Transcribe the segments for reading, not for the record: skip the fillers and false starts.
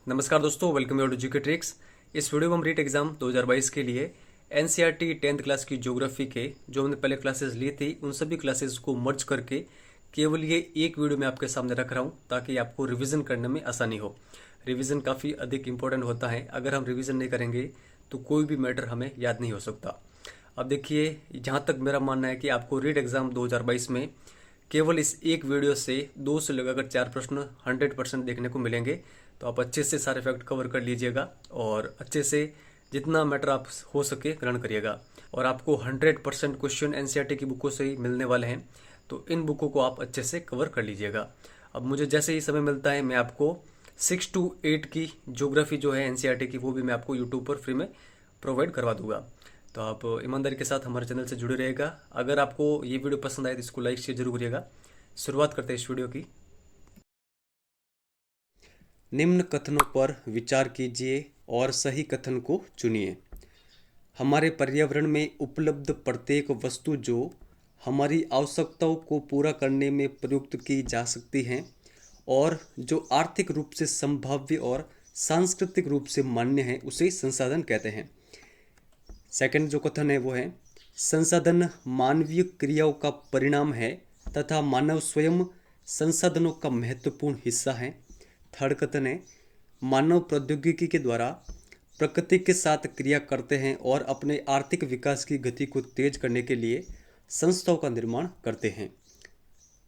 नमस्कार दोस्तों, welcome you to GK tricks. इस वीडियो में हम रीट एग्जाम 2022 के लिए एनसीईआरटी 10th क्लास की ज्योग्राफी के जो हमने पहले क्लासेस ली थी उन सभी क्लासेस को मर्ज करके केवल ये एक वीडियो में आपके सामने रख रहा हूँ ताकि आपको रिवीजन करने में आसानी हो। रिवीजन काफ़ी अधिक इंपॉर्टेंट होता है, अगर हम रिवीजन नहीं करेंगे तो कोई भी मैटर हमें याद नहीं हो सकता। अब देखिए, जहाँ तक मेरा मानना है कि आपको रीट एग्जाम 2022 में केवल इस एक वीडियो से 2 से लगाकर 4 प्रश्न 100% देखने को मिलेंगे। तो आप अच्छे से सारे फैक्ट कवर कर लीजिएगा और अच्छे से जितना मैटर आप हो सके ग्रहण करिएगा। और आपको 100% क्वेश्चन एनसीईआरटी की बुकों से ही मिलने वाले हैं, तो इन बुकों को आप अच्छे से कवर कर लीजिएगा। अब मुझे जैसे ही समय मिलता है मैं आपको 6 to 8 की ज्योग्राफी जो है एनसीईआरटी की वो भी मैं आपको यूट्यूब पर फ्री में प्रोवाइड करवा दूंगा। तो आप ईमानदारी के साथ हमारे चैनल से जुड़े रहेगा। अगर आपको ये वीडियो पसंद आए तो इसको लाइक शेयर जरूर करिएगा। शुरुआत करते हैं इस वीडियो की। निम्न कथनों पर विचार कीजिए और सही कथन को चुनिए। हमारे पर्यावरण में उपलब्ध प्रत्येक वस्तु जो हमारी आवश्यकताओं को पूरा करने में प्रयुक्त की जा सकती हैं और जो आर्थिक रूप से संभाव्य और सांस्कृतिक रूप से मान्य है उसे संसाधन कहते हैं। सेकंड जो कथन है वो है, संसाधन मानवीय क्रियाओं का परिणाम है तथा मानव स्वयं संसाधनों का महत्वपूर्ण हिस्सा है। थर्ड कथन है, मानव प्रौद्योगिकी के द्वारा प्रकृति के साथ क्रिया करते हैं और अपने आर्थिक विकास की गति को तेज करने के लिए संस्थाओं का निर्माण करते हैं।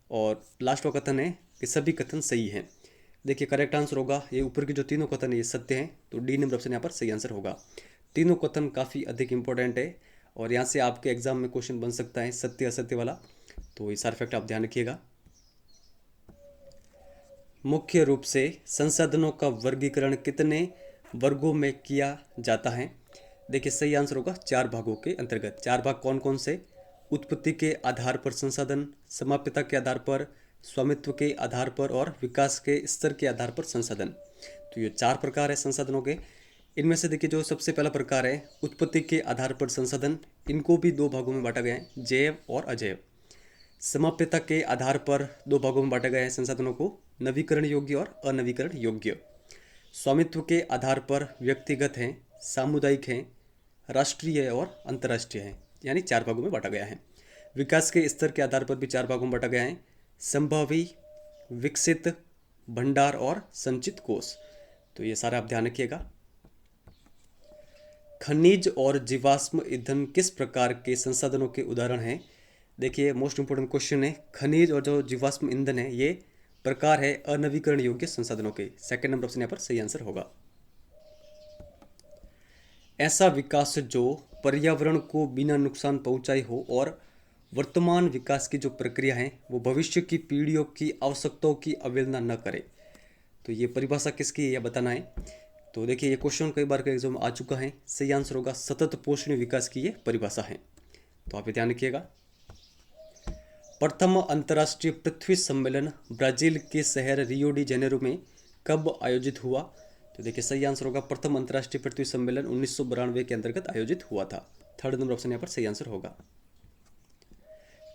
और लास्ट का कथन है कि सभी कथन सही हैं। देखिए, करेक्ट आंसर होगा ये ऊपर के जो तीनों कथन है ये सत्य हैं, तो डी नंबर ऑप्शन यहाँ पर सही आंसर होगा। तीनों कथन काफ़ी अधिक इंपॉर्टेंट है और यहाँ से आपके एग्जाम में क्वेश्चन बन सकता है सत्य असत्य वाला, तो ये सारे फैक्ट आप ध्यान रखिएगा। मुख्य रूप से संसाधनों का वर्गीकरण कितने वर्गों में किया जाता है? देखिए, सही आंसर होगा 4 भागों के अंतर्गत। 4 भाग कौन कौन से? उत्पत्ति के आधार पर संसाधन, समाप्यता के आधार पर, स्वामित्व के आधार पर और विकास के स्तर के आधार पर संसाधन। तो ये 4 प्रकार है संसाधनों के। इनमें से देखिए, जो सबसे पहला प्रकार है उत्पत्ति के आधार पर संसाधन, इनको भी 2 भागों में बांटा गया है, जैव और अजैव। समाप्यता के आधार पर 2 भागों में बांटा गया है संसाधनों को, नवीकरण योग्य और अनवीकरण योग्य। स्वामित्व के आधार पर व्यक्तिगत हैं, सामुदायिक हैं, राष्ट्रीय और अंतर्राष्ट्रीय हैं, यानी 4 भागों में बांटा गया है। विकास के स्तर के आधार पर भी 4 भागों में बांटा गया है, संभावी, विकसित, भंडार और संचित कोष। तो ये सारा आप ध्यान रखिएगा। खनिज और जीवाश्म ईंधन किस प्रकार के संसाधनों के उदाहरण हैं? देखिए, मोस्ट इंपोर्टेंट क्वेश्चन है। खनिज और जो जीवाश्म ईंधन है ये प्रकार है अनवीकरण योग्य संसाधनों के। सेकंड नंबर ऑप्शन यहाँ पर सही आंसर होगा। ऐसा विकास जो पर्यावरण को बिना नुकसान पहुंचाए हो और वर्तमान विकास की जो प्रक्रिया है वो भविष्य की पीढ़ियों की आवश्यकताओं की अवहेलना न करे। तो ये परिभाषा किसकी है यह बताना है। तो देखिए, ये क्वेश्चन कई बार के एग्जाम में आ चुका है। सही आंसर होगा सतत पोषणीय विकास की ये परिभाषा है, तो आप ध्यान रखिएगा। प्रथम अंतर्राष्ट्रीय पृथ्वी सम्मेलन ब्राजील के शहर रियो डी जेनेरो में कब आयोजित हुआ? तो देखिए, सही आंसर होगा प्रथम अंतर्राष्ट्रीय पृथ्वी सम्मेलन 1992 के अंतर्गत आयोजित हुआ था। थर्ड नंबर ऑप्शन यहाँ पर सही आंसर होगा।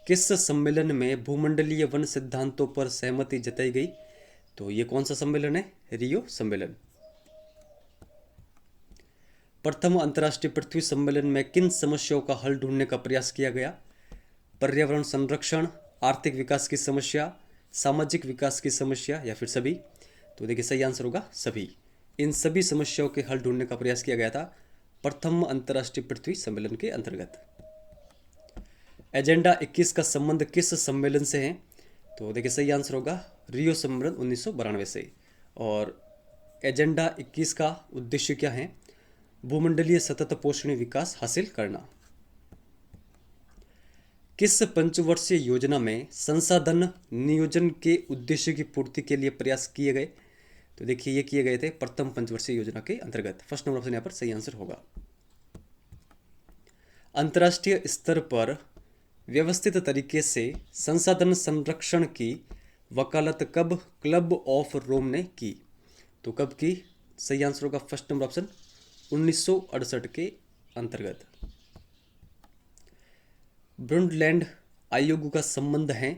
किस सम्मेलन में भूमंडलीय वन सिद्धांतों पर सहमति जताई गई? तो ये कौन सा सम्मेलन है? रियो सम्मेलन। प्रथम अंतर्राष्ट्रीय पृथ्वी सम्मेलन में किन समस्याओं का हल ढूंढने का प्रयास किया गया? पर्यावरण संरक्षण, आर्थिक विकास की समस्या, सामाजिक विकास की समस्या या फिर सभी? तो देखिए, सही आंसर होगा सभी। इन सभी समस्याओं के हल ढूंढने का प्रयास किया गया था प्रथम अंतर्राष्ट्रीय पृथ्वी सम्मेलन के अंतर्गत। एजेंडा 21 का संबंध किस सम्मेलन से है? तो देखिए, सही आंसर होगा रियो सम्मेलन 1992 से। और एजेंडा 21 का उद्देश्य क्या है? भूमंडलीय सतत पोषणीय विकास हासिल करना। किस पंचवर्षीय योजना में संसाधन नियोजन के उद्देश्य की पूर्ति के लिए प्रयास किए गए? तो देखिए, ये किए गए थे प्रथम पंचवर्षीय योजना के अंतर्गत। फर्स्ट नंबर ऑप्शन यहाँ पर सही आंसर होगा। अंतर्राष्ट्रीय स्तर पर व्यवस्थित तरीके से संसाधन संरक्षण की वकालत कब क्लब ऑफ रोम ने की? तो कब की? सही आंसर होगा फर्स्ट नंबर ऑप्शन 1968 के अंतर्गत। ब्रुंडलैंड आयोग का संबंध है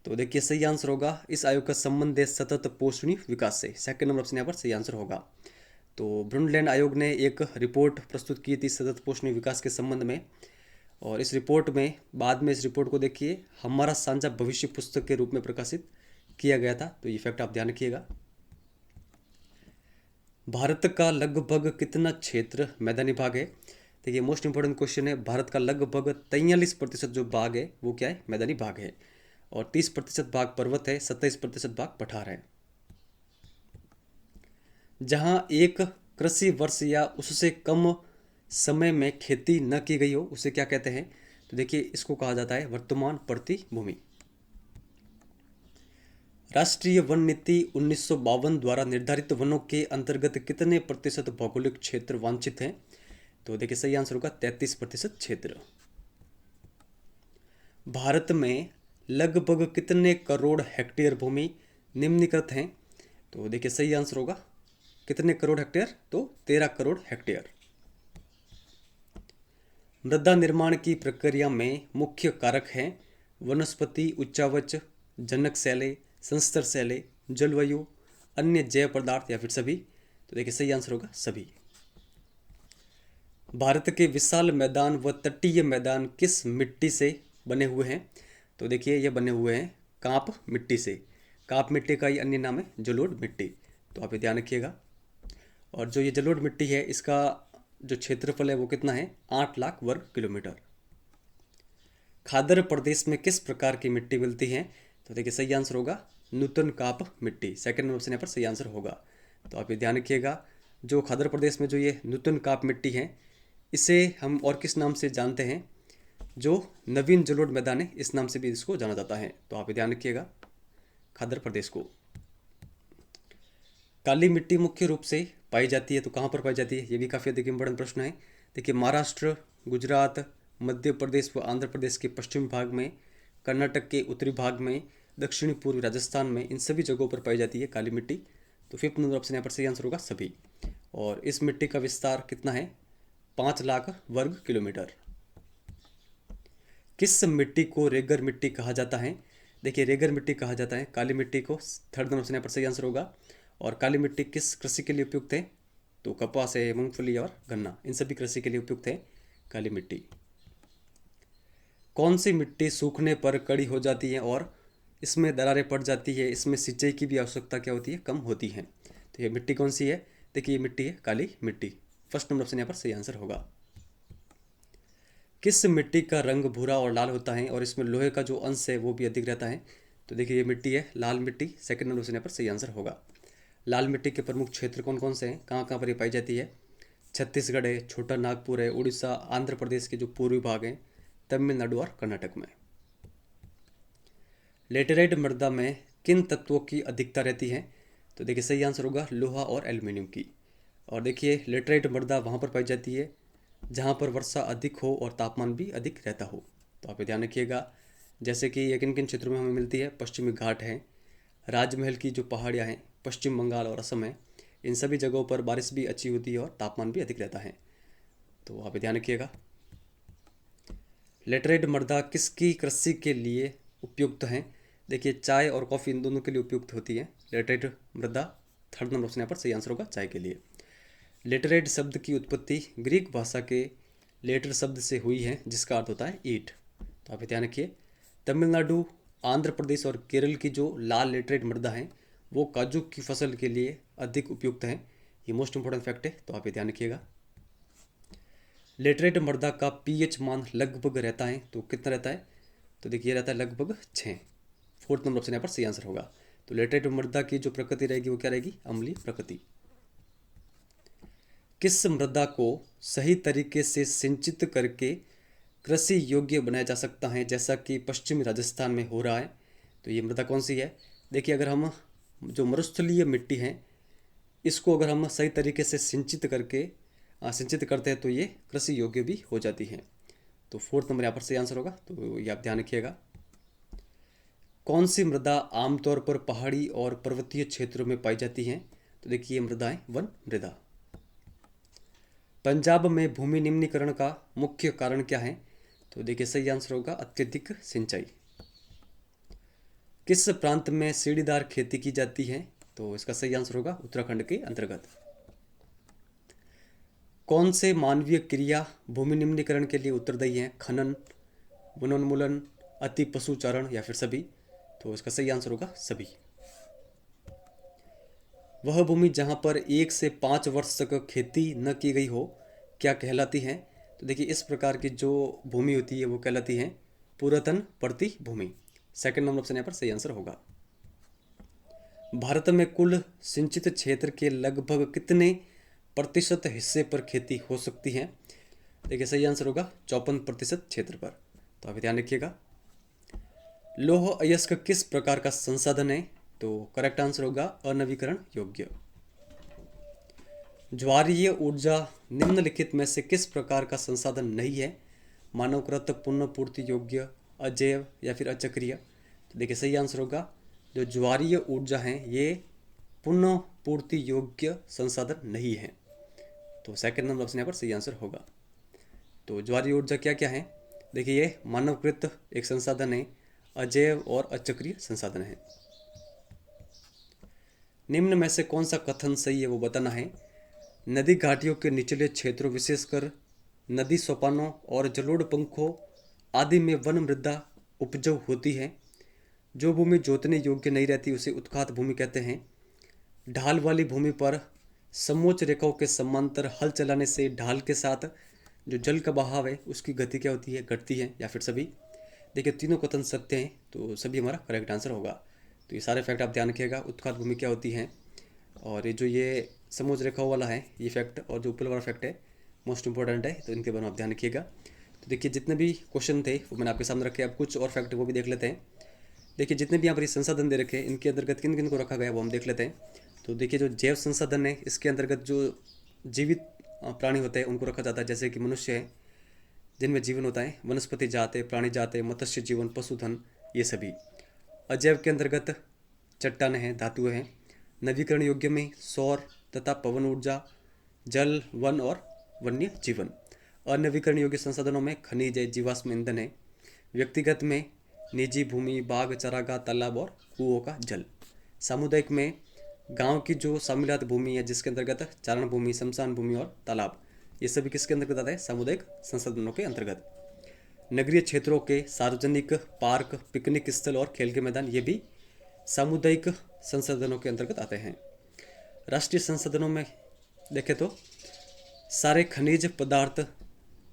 तो देखिए सही आंसर होगा इस आयोग का संबंध है सतत पोषणीय विकास से। सेकंड नंबर ऑप्शन यहाँ पर सही आंसर होगा। तो ब्रुंडलैंड आयोग ने एक रिपोर्ट प्रस्तुत की थी सतत पोषणीय विकास के संबंध में, और इस रिपोर्ट में बाद में इस रिपोर्ट को देखिए हमारा साझा भविष्य पुस्तक के रूप में प्रकाशित किया गया था। तो ये फैक्ट आप ध्यान रखिएगा। भारत का लगभग कितना क्षेत्र मैदानी भाग है? देखिए मोस्ट इंपॉर्टेंट क्वेश्चन है। भारत का लगभग 43% जो भाग है वो क्या है? मैदानी भाग है, और 30% भाग पर्वत है, 27% भाग पठार है। जहां एक कृषि वर्ष या उससे कम समय में खेती न की गई हो उसे क्या कहते हैं? तो देखिए इसको कहा जाता है वर्तमान प्रति भूमि। राष्ट्रीय वन नीति 1952 द्वारा निर्धारित वनों के अंतर्गत कितने प्रतिशत भौगोलिक क्षेत्र वांछित हैं? तो देखिए सही आंसर होगा 33% क्षेत्र। भारत में लगभग कितने करोड़ हेक्टेयर भूमि निम्नलिखित हैं? तो देखिए सही आंसर होगा कितने करोड़ हेक्टेयर? तो 13 करोड़ हेक्टेयर। मृदा निर्माण की प्रक्रिया में मुख्य कारक हैं वनस्पति उच्चावच, जनक शैलें, संस्तर शैलें, जलवायु, अन्य जैव पदार्थ या फिर सभी। तो देखिए सही आंसर होगा सभी। भारत के विशाल मैदान व तटीय मैदान किस मिट्टी से बने हुए हैं? तो देखिए ये बने हुए हैं काप मिट्टी से। काप मिट्टी का ही अन्य नाम है जलोढ़ मिट्टी। तो आप ये ध्यान रखिएगा। और जो ये जलोढ़ मिट्टी है इसका जो क्षेत्रफल है वो कितना है? 8 लाख वर्ग किलोमीटर। खादर प्रदेश में किस प्रकार की मिट्टी मिलती है? तो देखिए सही आंसर होगा नूतन काप मिट्टी। सेकंड ऑप्शन यहाँ पर सही आंसर होगा। तो आप ये ध्यान रखिएगा जो खादर प्रदेश में जो ये नूतन काप मिट्टी है इसे हम और किस नाम से जानते हैं? जो नवीन जलोढ़ मैदान है इस नाम से भी इसको जाना जाता है। तो आप ये ध्यान रखिएगा खादर प्रदेश को। काली मिट्टी मुख्य रूप से पाई जाती है तो कहाँ पर पाई जाती है? ये भी काफ़ी अधिक इंपॉर्टेंट प्रश्न है। देखिए महाराष्ट्र, गुजरात, मध्य प्रदेश व आंध्र प्रदेश के पश्चिमी भाग में, कर्नाटक के उत्तरी भाग में, दक्षिणी पूर्वी राजस्थान में, इन सभी जगहों पर पाई जाती है काली मिट्टी। तो फिफ्थ नंबर ऑप्शन यहाँ पर सही आंसर होगा सभी। और इस मिट्टी का विस्तार कितना है? 5 लाख वर्ग किलोमीटर। किस मिट्टी को रेगर मिट्टी कहा जाता है? देखिए रेगर मिट्टी कहा जाता है काली मिट्टी को। थर्ड नंबर ऑप्शन यहाँ पर सही आंसर होगा। और काली मिट्टी किस कृषि के लिए उपयुक्त है? तो कपास है, मूंगफली और गन्ना, इन सभी कृषि के लिए उपयुक्त है काली मिट्टी। कौन सी मिट्टी सूखने पर कड़ी हो जाती है और इसमें दरारें पड़ जाती है, इसमें सिंचाई की भी आवश्यकता क्या होती है? कम होती है। तो ये मिट्टी कौन सी है? देखिए ये मिट्टी है काली मिट्टी। फर्स्ट नंबर ऑप्शन यहाँ पर सही आंसर होगा। किस मिट्टी का रंग भूरा और लाल होता है और इसमें लोहे का जो अंश है वो भी अधिक रहता है? तो देखिए ये मिट्टी है लाल मिट्टी। सेकंड नंबर ऑप्शन यहाँ पर सही आंसर होगा। लाल मिट्टी के प्रमुख क्षेत्र कौन कौन से हैं? कहाँ कहाँ पर ये पाई जाती है? छत्तीसगढ़ है, छोटा नागपुर है, उड़ीसा, आंध्र प्रदेश के जो पूर्वी भाग हैं, तमिलनाडु और कर्नाटक में। लेटेराइट मृदा में किन तत्वों की अधिकता रहती है? तो देखिए सही आंसर होगा लोहा और एल्यूमिनियम की। और देखिए लेटेराइट मृदा वहाँ पर पाई जाती है जहाँ पर वर्षा अधिक हो और तापमान भी अधिक रहता हो। तो आप ये ध्यान रखिएगा। जैसे कि ये किन किन क्षेत्रों में हमें मिलती है? पश्चिमी घाट है, राजमहल की जो पहाड़ियाँ हैं, पश्चिम बंगाल और असम है, इन सभी जगहों पर बारिश भी अच्छी होती है और तापमान भी अधिक रहता है। तो आप ध्यान रखिएगा। लेटराइट मृदा किसकी कृषि के लिए उपयुक्त हैं? देखिए चाय और कॉफ़ी इन दोनों के लिए उपयुक्त होती है लेटराइट मृदा। थर्ड नंबर ऑप्शन यहाँ पर सही आंसर होगा चाय के लिए। लेटराइट शब्द की उत्पत्ति ग्रीक भाषा के लेटर शब्द से हुई है जिसका अर्थ होता है ईंट। तो आप ध्यान रखिए। तमिलनाडु, आंध्र प्रदेश और केरल की जो लाल लेटराइट मृदा है वो काजू की फसल के लिए अधिक उपयुक्त हैं। ये मोस्ट इंपॉर्टेंट फैक्ट है, तो आप ये ध्यान रखिएगा। लेटराइट मृदा का पीएच मान लगभग रहता है तो कितना रहता है? तो देखिए रहता है लगभग 6। फोर्थ नंबर ऑप्शन यहाँ पर सही आंसर होगा। तो लेटराइट मृदा की जो प्रकृति रहेगी वो क्या रहेगी? अम्लीय प्रकृति। किस मृदा को सही तरीके से सिंचित करके कृषि योग्य बनाया जा सकता है जैसा कि पश्चिमी राजस्थान में हो रहा है? तो ये मृदा कौन सी है? देखिए अगर हम जो मरुस्थलीय मिट्टी है इसको अगर हम सही तरीके से सिंचित करते हैं तो ये कृषि योग्य भी हो जाती है। तो फोर्थ नंबर यहाँ पर सही आंसर होगा। तो ये आप ध्यान रखिएगा। कौन सी मृदा आमतौर पर पहाड़ी और पर्वतीय क्षेत्रों में पाई जाती है? तो देखिए ये मृदा है वन मृदा। पंजाब में भूमि निम्नीकरण का मुख्य कारण क्या है? तो देखिए सही आंसर होगा अत्यधिक सिंचाई। किस प्रांत में सीढ़ीदार खेती की जाती है? तो इसका सही आंसर होगा उत्तराखंड के अंतर्गत। कौन से मानवीय क्रिया भूमि निम्नीकरण के लिए उत्तरदायी है? खनन, वनोन्मूलन, अति पशुचारण या फिर सभी? तो इसका सही आंसर होगा सभी। वह भूमि जहाँ पर 1 से 5 वर्ष तक खेती न की गई हो क्या कहलाती है? तो देखिए इस प्रकार की जो भूमि होती है वो कहलाती है पुरातन पड़ती भूमि। सेकंड नंबर ऑप्शन यहाँ पर सही आंसर होगा। भारत में कुल सिंचित क्षेत्र के लगभग कितने प्रतिशत हिस्से पर खेती हो सकती है? देखिए सही आंसर होगा 54% क्षेत्र पर। तो आप ध्यान रखिएगा। लौह अयस्क किस प्रकार का संसाधन है? तो करेक्ट आंसर होगा अनवीकरण योग्य। ज्वारीय ऊर्जा निम्नलिखित में से किस प्रकार का संसाधन नहीं है? मानवकृत, पुनः पूर्ति योग्य, अजैव या फिर अचक्रीय? तो देखिए सही आंसर होगा जो ज्वारीय ऊर्जा है ये पुनः पूर्ति योग्य संसाधन नहीं है। तो सेकंड नंबर ऑप्शन यहाँ पर सही आंसर होगा। तो ज्वारीय ऊर्जा क्या क्या है? देखिए ये मानवकृत एक संसाधन है, अजैव और अचक्रीय संसाधन है। निम्न में से कौन सा कथन सही है वो बताना है। नदी घाटियों के निचले क्षेत्रों विशेषकर नदी सोपानों और जलोढ़ पंखों आदि में वन मृदा उपजाऊ होती है। जो भूमि जोतने योग्य नहीं रहती उसे उत्खात भूमि कहते हैं। ढाल वाली भूमि पर समोच्च रेखाओं के समांतर हल चलाने से ढाल के साथ जो जल का बहाव है उसकी गति क्या होती है? घटती है या फिर सभी? देखिए तीनों कथन सत्य हैं तो सभी हमारा करेक्ट आंसर होगा। तो ये सारे फैक्ट आप ध्यान रखिएगा। उत्खात भूमि क्या होती है और ये जो ये समोच्च रेखाओं वाला है ये फैक्ट और जो ऊपर वाला फैक्ट है मोस्ट इंपॉर्टेंट है, तो इनके बारे में आप ध्यान रखिएगा। तो देखिए जितने भी क्वेश्चन थे वो मैंने आपके सामने रखे। अब कुछ और फैक्ट वो भी देख लेते हैं। देखिए जितने भी यहाँ पर ये संसाधन दे रखे हैं इनके अंतर्गत किन किन को रखा गया वो हम देख लेते हैं। तो देखिए जो जैव संसाधन है इसके अंतर्गत जो जीवित प्राणी होते हैं उनको रखा जाता है, जैसे कि मनुष्य है जिनमें जीवन होता है, वनस्पति जात है, प्राणी जात है, मत्स्य जीवन, पशुधन, ये सभी। अजैव के अंतर्गत चट्टानें हैं, धातुएं हैं। नवीकरण योग्य में सौर तथा पवन ऊर्जा, जल, वन और वन्य जीवन। अनवीकरण योग्य संसाधनों में खनिज है, जीवाश्म ईंधन है। व्यक्तिगत में निजी भूमि, बाग, चरागाह, तालाब और कुओं का जल। सामुदायिक में गांव की जो सम्मिलित भूमि है जिसके अंतर्गत चारण भूमि, शमशान भूमि और तालाब, ये सभी किसके अंतर्गत आता है? सामुदायिक संसाधनों के अंतर्गत। नगरीय क्षेत्रों के सार्वजनिक पार्क, पिकनिक स्थल और खेल के मैदान ये भी सामुदायिक संसाधनों के अंतर्गत आते हैं। राष्ट्रीय संसाधनों में देखें तो सारे खनिज पदार्थ,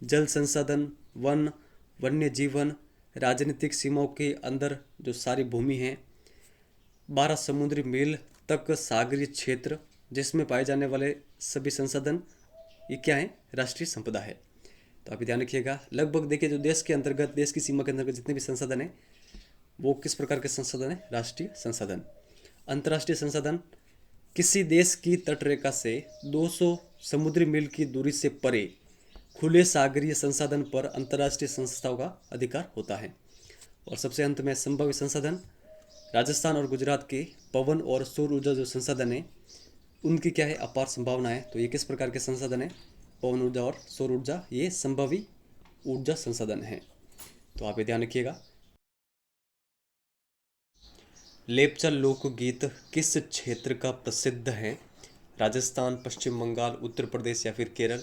जल संसाधन, वन, वन्य जीवन, राजनीतिक सीमाओं के अंदर जो सारी भूमि है, 12 समुद्री मील तक सागरीय क्षेत्र जिसमें पाए जाने वाले सभी संसाधन, ये क्या है? राष्ट्रीय संपदा है। तो आप ध्यान रखिएगा। लगभग देखिए जो देश के अंतर्गत, देश की सीमा के अंतर्गत जितने भी संसाधन है वो किस प्रकार के संसाधन है? राष्ट्रीय संसाधन। अंतर्राष्ट्रीय संसाधन किसी देश की तटरेखा से 200 समुद्री मील की दूरी से परे खुले सागरीय संसाधन पर अंतर्राष्ट्रीय संस्थाओं का अधिकार होता है। और सबसे अंत में संभावित संसाधन, राजस्थान और गुजरात के पवन और सौर ऊर्जा जो संसाधन है उनकी क्या है? अपार संभावना है। तो ये किस प्रकार के संसाधन है? पवन ऊर्जा और सौर ऊर्जा, ये संभावी ऊर्जा संसाधन है। तो आप ये ध्यान रखिएगा। लेप्चा लोकगीत किस क्षेत्र का प्रसिद्ध है? राजस्थान, पश्चिम बंगाल, उत्तर प्रदेश या फिर केरल?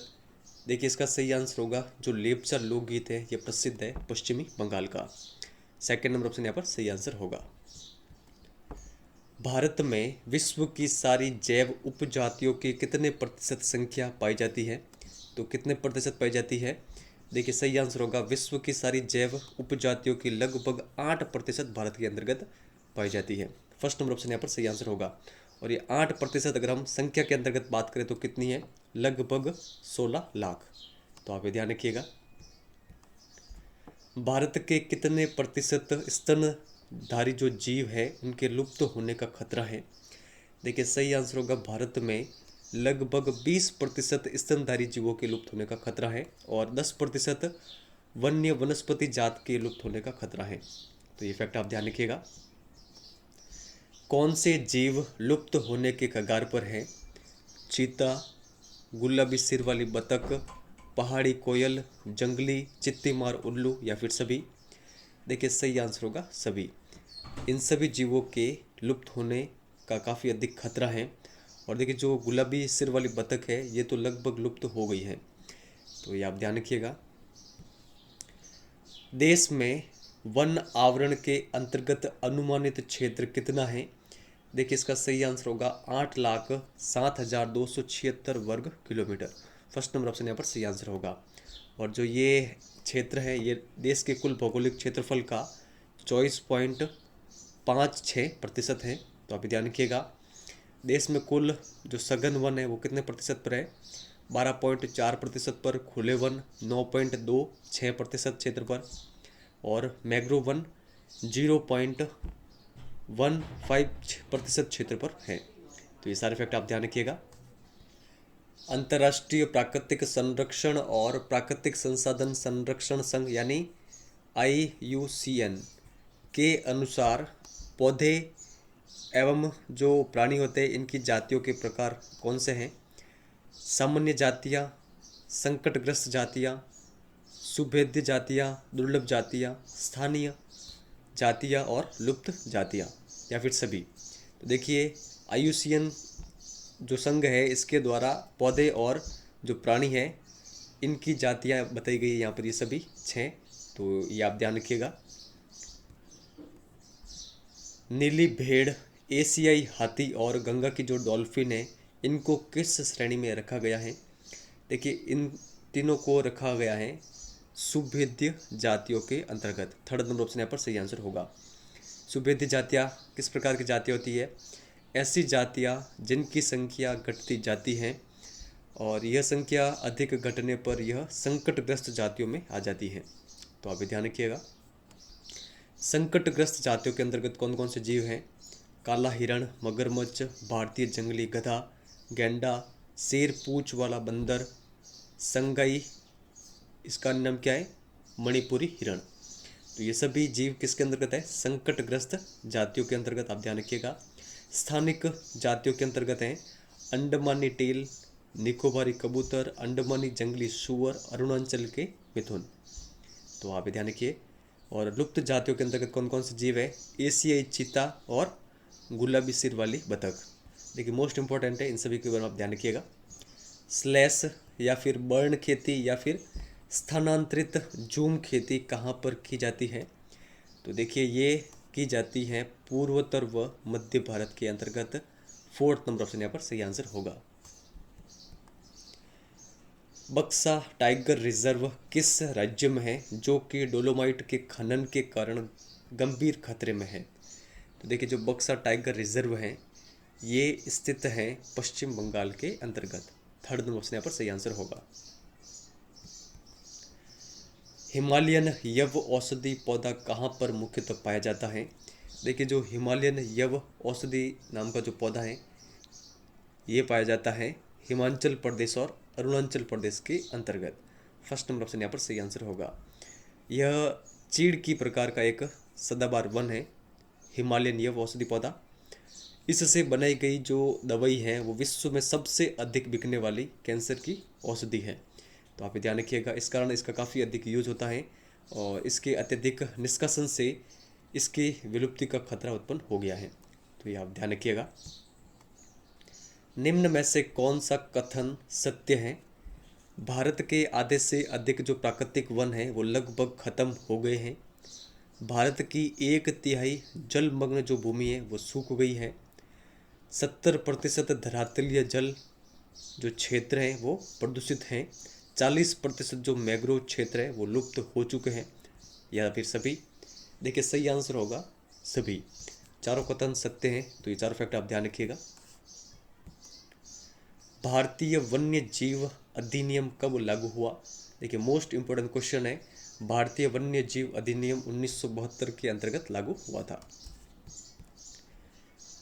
देखिए इसका सही आंसर होगा जो लेप्चा लोकगीत है ये प्रसिद्ध है पश्चिमी बंगाल का। सेकंड नंबर ऑप्शन यहाँ पर सही आंसर होगा। भारत में विश्व की सारी जैव उपजातियों की कितने प्रतिशत संख्या पाई जाती है? तो कितने प्रतिशत पाई जाती है? देखिए सही आंसर होगा विश्व की सारी जैव उपजातियों की लगभग 8% भारत के अंतर्गत पाई जाती है। फर्स्ट नंबर ऑप्शन यहाँ पर सही आंसर होगा। और ये 8% अगर हम संख्या के अंतर्गत बात करें तो कितनी है? लगभग 16 लाख। तो आप ये ध्यान रखिएगा। भारत के कितने प्रतिशत स्तनधारी जो जीव है उनके लुप्त होने का खतरा है? देखिए सही आंसर होगा भारत में लगभग 20% स्तनधारी जीवों के लुप्त होने का खतरा है और 10% वन्य वनस्पति जात के लुप्त होने का खतरा है। तो ये फैक्ट आप ध्यान रखिएगा। कौन से जीव लुप्त होने के कगार पर है? चीता, गुलाबी सिर वाली बतख, पहाड़ी कोयल, जंगली चित्तीमार उल्लू या फिर सभी? देखिए सही आंसर होगा सभी। इन सभी जीवों के लुप्त होने का काफ़ी अधिक खतरा है। और देखिए जो गुलाबी सिर वाली बतख है ये तो लगभग लुप्त हो गई है, तो ये आप ध्यान रखिएगा। देश में वन आवरण के अंतर्गत अनुमानित क्षेत्र कितना है? देखिए इसका सही आंसर होगा 8,07,276 वर्ग किलोमीटर। फर्स्ट नंबर ऑप्शन यहाँ पर सही आंसर होगा। और जो ये क्षेत्र है ये देश के कुल भौगोलिक क्षेत्रफल का 24.56% है, तो आप ध्यान रखिएगा। देश में कुल जो सघन वन है वो कितने प्रतिशत पर है? 12.4% पर, खुले वन 9.26% क्षेत्र पर, और मैंग्रोव वन 0.15% क्षेत्र पर है। तो ये सारे फैक्ट आप ध्यान रखिएगा। अंतर्राष्ट्रीय प्राकृतिक संरक्षण और प्राकृतिक संसाधन संरक्षण संघ यानी IUCN के अनुसार पौधे एवं जो प्राणी होते हैं इनकी जातियों के प्रकार कौन से हैं? सामान्य जातियाँ, संकटग्रस्त जातियाँ, सुभेद्य जातियाँ, दुर्लभ जातियाँ, स्थानीय जातियाँ और लुप्त जातियाँ, या फिर सभी। तो देखिए IUCN जो संघ है इसके द्वारा पौधे और जो प्राणी है इनकी जातियाँ बताई गई है यहाँ पर, ये सभी 6, तो ये आप ध्यान रखिएगा। नीली भेड़, एशियाई हाथी और गंगा की जो डॉल्फिन है इनको किस श्रेणी में रखा गया है? देखिए इन तीनों को रखा गया है सुभेद्य जातियों के अंतर्गत। थर्ड नंबर ऑप्शन यहाँ पर सही आंसर होगा। सुभेद्य जातियाँ किस प्रकार की जाति होती है? ऐसी जातियाँ जिनकी संख्या घटती जाती हैं और यह संख्या अधिक घटने पर यह संकटग्रस्त जातियों में आ जाती है, तो आप ध्यान रखिएगा। संकटग्रस्त जातियों के अंतर्गत कौन कौन से जीव हैं? काला हिरण, मगरमच्छ, भारतीय जंगली गधा, गैंडा, शेर पूंछ वाला बंदर, संगाई, इसका नाम क्या है? मणिपुरी हिरण। तो ये सभी जीव किसके अंतर्गत है? संकटग्रस्त जातियों के अंतर्गत, आप ध्यान रखिएगा। स्थानिक जातियों के अंतर्गत हैं अंडमानी टील, निकोबारी कबूतर, अंडमानी जंगली सूअर, अरुणाचल के मिथुन, तो आप ध्यान रखिए। और लुप्त जातियों के अंतर्गत कौन कौन से जीव है? एशियाई चीता और गुलाबी सिर वाली बतख। देखिए मोस्ट इंपॉर्टेंट है, इन सभी के बारे में आप ध्यान रखिएगा। स्लैश या फिर बर्न खेती या फिर स्थानांतरित जूम खेती कहाँ पर की जाती है? तो देखिए ये की जाती है पूर्वोत्तर व मध्य भारत के अंतर्गत। फोर्थ नंबर ऑप्शन यहाँ पर सही आंसर होगा। बक्सा टाइगर रिजर्व किस राज्य में है जो कि डोलोमाइट के खनन के कारण गंभीर खतरे में है? तो देखिए जो बक्सा टाइगर रिजर्व है ये स्थित है पश्चिम बंगाल के अंतर्गत। थर्ड नंबर ऑप्शन यहाँ पर सही आंसर होगा। हिमालयन यव औषधि पौधा कहाँ पर मुख्यतः पाया जाता है? देखिए जो हिमालयन यव औषधि नाम का जो पौधा है ये पाया जाता है हिमाचल प्रदेश और अरुणाचल प्रदेश के अंतर्गत। फर्स्ट नंबर ऑप्शन यहाँ पर सही आंसर होगा। यह चीड़ की प्रकार का एक सदाबहार वन है हिमालयन यव औषधि पौधा। इससे बनाई गई जो दवाई है वो विश्व में सबसे अधिक बिकने वाली कैंसर की औषधि है, तो आप ध्यान रखिएगा। इस कारण इसका काफ़ी अधिक यूज होता है और इसके अत्यधिक निष्कासन से इसकी विलुप्ति का खतरा उत्पन्न हो गया है, तो ये आप ध्यान रखिएगा। निम्न में से कौन सा कथन सत्य है? भारत के आधे से अधिक जो प्राकृतिक वन हैं वो लगभग खत्म हो गए हैं। भारत की 1/3 जलमग्न जो भूमि है वो सूख गई है। 70% धरातलीय जल जो क्षेत्र हैं वो प्रदूषित हैं। 40% जो मैंग्रोव क्षेत्र है वो लुप्त हो चुके हैं, या फिर सभी? देखिए सही आंसर होगा सभी। चारों कथन सत्य हैं, तो ये चारों फैक्ट आप ध्यान रखिएगा। भारतीय वन्य जीव अधिनियम कब लागू हुआ? देखिए मोस्ट इंपोर्टेंट क्वेश्चन है। भारतीय वन्य जीव अधिनियम 1972 के अंतर्गत लागू हुआ था।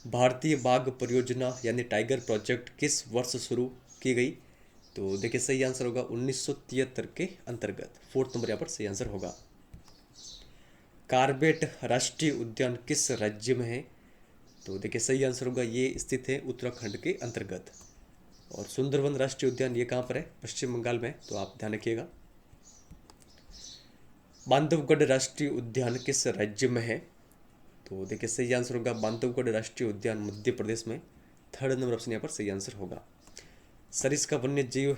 भारतीय बाघ परियोजना यानी टाइगर प्रोजेक्ट किस वर्ष शुरू की गई? तो देखिए सही आंसर होगा 1973 के अंतर्गत। फोर्थ नंबर यहाँ पर सही आंसर होगा। कार्बेट राष्ट्रीय उद्यान किस राज्य में है? तो देखिए सही आंसर होगा ये स्थित है उत्तराखंड के अंतर्गत। और सुंदरवन राष्ट्रीय उद्यान ये कहाँ पर है? पश्चिम बंगाल में, तो आप ध्यान रखिएगा। बांधवगढ़ राष्ट्रीय उद्यान किस राज्य में है? तो देखिए सही आंसर होगा बांधवगढ़ राष्ट्रीय उद्यान मध्य प्रदेश में। थर्ड नंबर ऑप्शन यहाँ पर सही आंसर होगा। सरिस्का वन्य जीव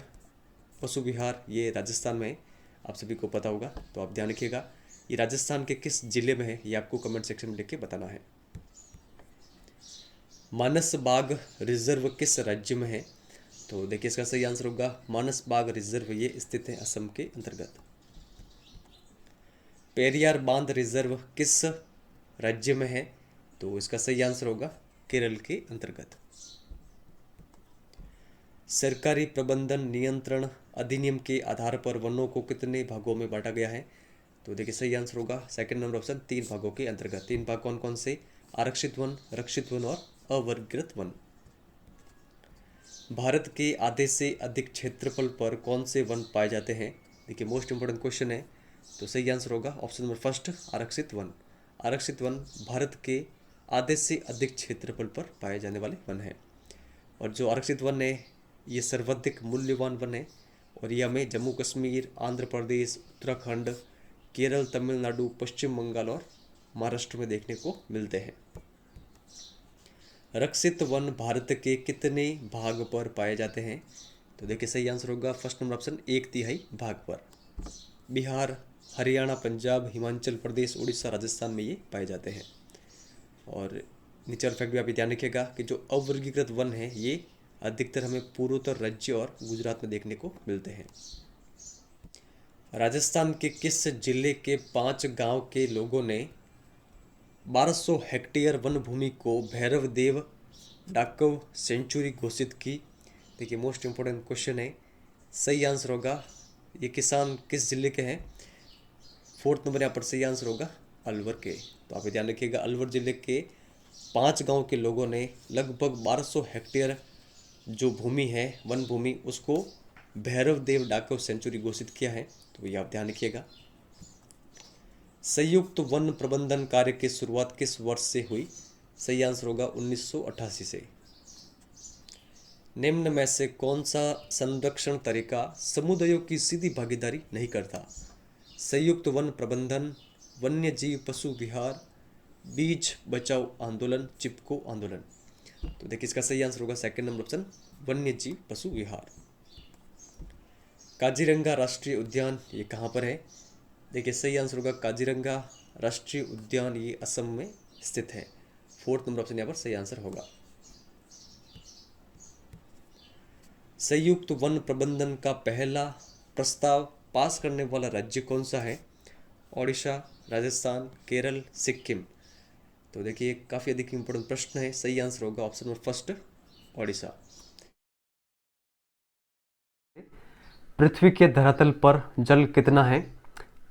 पशु विहार ये राजस्थान में है, आप सभी को पता होगा, तो आप ध्यान रखिएगा। ये राजस्थान के किस जिले में है ये आपको कमेंट सेक्शन में लिख के बताना है। मानस बाग रिजर्व किस राज्य में है? तो देखिए इसका सही आंसर होगा मानस बाग रिजर्व ये स्थित है असम के अंतर्गत। पेरियार बांध रिजर्व किस राज्य में है? तो इसका सही आंसर होगा केरल के अंतर्गत। सरकारी प्रबंधन नियंत्रण अधिनियम के आधार पर वनों को कितने भागों में बांटा गया है? तो देखिए सही आंसर होगा सेकंड नंबर ऑप्शन 3 भागों के अंतर्गत। 3 भाग कौन कौन से? आरक्षित वन, रक्षित वन और अवर्गीकृत वन। भारत के आधे से अधिक क्षेत्रफल पर कौन से वन पाए जाते हैं? देखिए मोस्ट इंपोर्टेंट क्वेश्चन है, तो सही आंसर होगा ऑप्शन नंबर फर्स्ट आरक्षित वन। आरक्षित वन भारत के आधे से अधिक क्षेत्रफल पर पाए जाने वाले वन हैं। और जो आरक्षित वन है ये सर्वाधिक मूल्यवान वन है और ये हमें जम्मू कश्मीर, आंध्र प्रदेश, उत्तराखंड, केरल, तमिलनाडु, पश्चिम बंगाल और महाराष्ट्र में देखने को मिलते हैं। रक्षित वन भारत के कितने भाग पर पाए जाते हैं? तो देखिए सही आंसर होगा फर्स्ट नंबर ऑप्शन 1/3 भाग पर। बिहार, हरियाणा, पंजाब, हिमाचल प्रदेश, उड़ीसा, राजस्थान में ये पाए जाते हैं। और नीचे और फैक्ट भी आप ध्यान रखिएगा कि जो अवर्गीकृत वन है ये अधिकतर हमें पूर्वोत्तर राज्य और गुजरात में देखने को मिलते हैं। राजस्थान के किस जिले के 5 गांव के लोगों ने 1200 हेक्टेयर वन भूमि को भैरव देव डाकव सेंचुरी घोषित की? देखिए मोस्ट इंपोर्टेंट क्वेश्चन है, सही आंसर होगा ये किसान किस जिले के हैं? फोर्थ नंबर यहाँ पर सही आंसर होगा अलवर के। तो आप ध्यान रखिएगा अलवर जिले के 5 गांव के लोगों ने लगभग 1200 हेक्टेयर जो भूमि है वन भूमि उसको भैरव देव डाकव सेंचुरी घोषित किया है, तो ये आप ध्यान रखिएगा। संयुक्त वन प्रबंधन कार्य की शुरुआत किस वर्ष से हुई? सही आंसर होगा 1988 से। निम्न में से कौन सा संरक्षण तरीका समुदायों की सीधी भागीदारी नहीं करता? संयुक्त वन प्रबंधन, वन्य जीव पशु विहार, बीज बचाओ आंदोलन, चिपको आंदोलन। तो देखिए इसका सही आंसर होगा सेकंड नंबर ऑप्शन वन्य जीव पशु विहार। काजीरंगा राष्ट्रीय उद्यान ये कहाँ पर है? देखिए सही आंसर होगा काजीरंगा राष्ट्रीय उद्यान ये असम में स्थित है। फोर्थ नंबर ऑप्शन यहाँ पर सही आंसर होगा। संयुक्त वन प्रबंधन का पहला प्रस्ताव पास करने वाला राज्य कौन सा है? ओडिशा, राजस्थान, केरल, सिक्किम। तो देखिए काफ़ी अधिक इंपॉर्टेंट प्रश्न है, सही आंसर होगा ऑप्शन नंबर फर्स्ट ओडिशा। पृथ्वी के धरातल पर जल कितना है?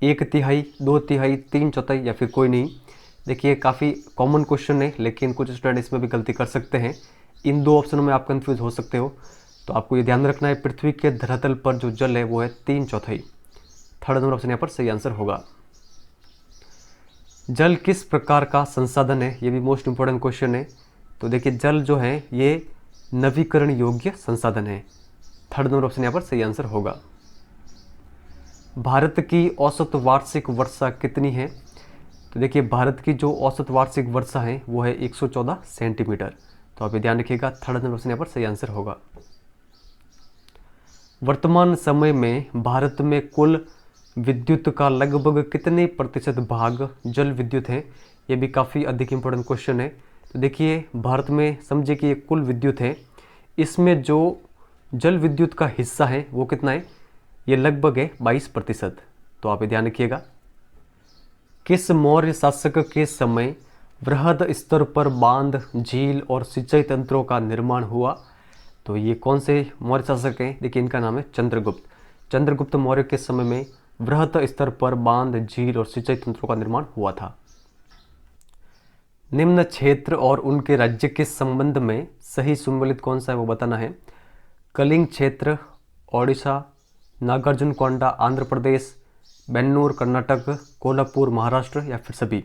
1/3, 2/3, 3/4 या फिर कोई नहीं? देखिए काफ़ी कॉमन क्वेश्चन है लेकिन कुछ स्टूडेंट इसमें भी गलती कर सकते हैं। इन 2 ऑप्शनों में आप कंफ्यूज हो सकते हो, तो आपको ये ध्यान रखना है पृथ्वी के धरातल पर जो जल है वो है 3/4। थर्ड नंबर ऑप्शन यहाँ पर सही आंसर होगा। जल किस प्रकार का संसाधन है? ये भी मोस्ट इंपॉर्टेंट क्वेश्चन है। तो देखिए जल जो है ये नवीकरण योग्य संसाधन है। थर्ड नंबर ऑप्शन यहाँ पर सही आंसर होगा। भारत की औसत वार्षिक वर्षा कितनी है? तो देखिए भारत की जो औसत वार्षिक वर्षा है वो है 114 सेंटीमीटर। तो आप ये ध्यान रखिएगा, थर्ड नंबर ऑप्शन यहाँ पर सही आंसर होगा। वर्तमान समय में भारत में कुल विद्युत का लगभग कितने प्रतिशत भाग जल विद्युत है? ये भी काफ़ी अधिक इंपॉर्टेंट क्वेश्चन है। तो देखिए भारत में समझिए कि ये कुल विद्युत है, इसमें जो जल विद्युत का हिस्सा है वो कितना है? ये लगभग है 22%। तो आप ये ध्यान रखिएगा। किस मौर्य शासक के समय वृहद स्तर पर बांध, झील और सिंचाई तंत्रों का निर्माण हुआ? तो ये कौन से मौर्य शासक हैं? देखिए इनका नाम है चंद्रगुप्त। चंद्रगुप्त मौर्य के समय में वृहद स्तर पर बांध, झील और सिंचाई तंत्रों का निर्माण हुआ था। निम्न क्षेत्र और उनके राज्य के संबंध में सही सुमेलित कौन सा है वो बताना है। कलिंग क्षेत्र ओडिशा, नागार्जुनकोंडा आंध्र प्रदेश, बेन्नूर कर्नाटक, कोल्हापुर महाराष्ट्र या फिर सभी?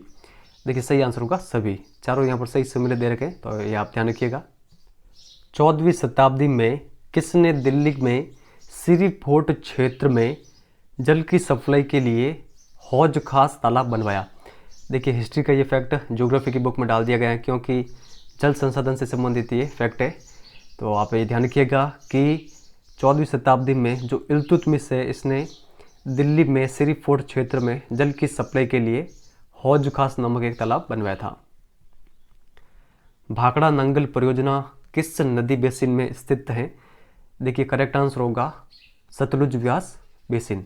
देखिए सही आंसर होगा सभी। चारों यहाँ पर सही सुमेलित दे रखे हैं, तो ये आप ध्यान रखिएगा। 14वीं शताब्दी में किसने दिल्ली में श्री फोर्ट क्षेत्र में जल की सप्लाई के लिए हौज खास तालाब बनवाया? देखिए हिस्ट्री का ये फैक्ट ज्योग्राफी की बुक में डाल दिया गया है क्योंकि जल संसाधन से संबंधित ये फैक्ट है। तो आप ये ध्यान रखिएगा कि 14वीं शताब्दी में जो इल्तुतमिश है इसने दिल्ली में सिरी फोर्ट क्षेत्र में जल की सप्लाई के लिए हौज खास नामक एक तालाब बनवाया था। भाखड़ा नंगल परियोजना किस नदी बेसिन में स्थित है? देखिए करेक्ट आंसर होगा सतलुज व्यास बेसिन।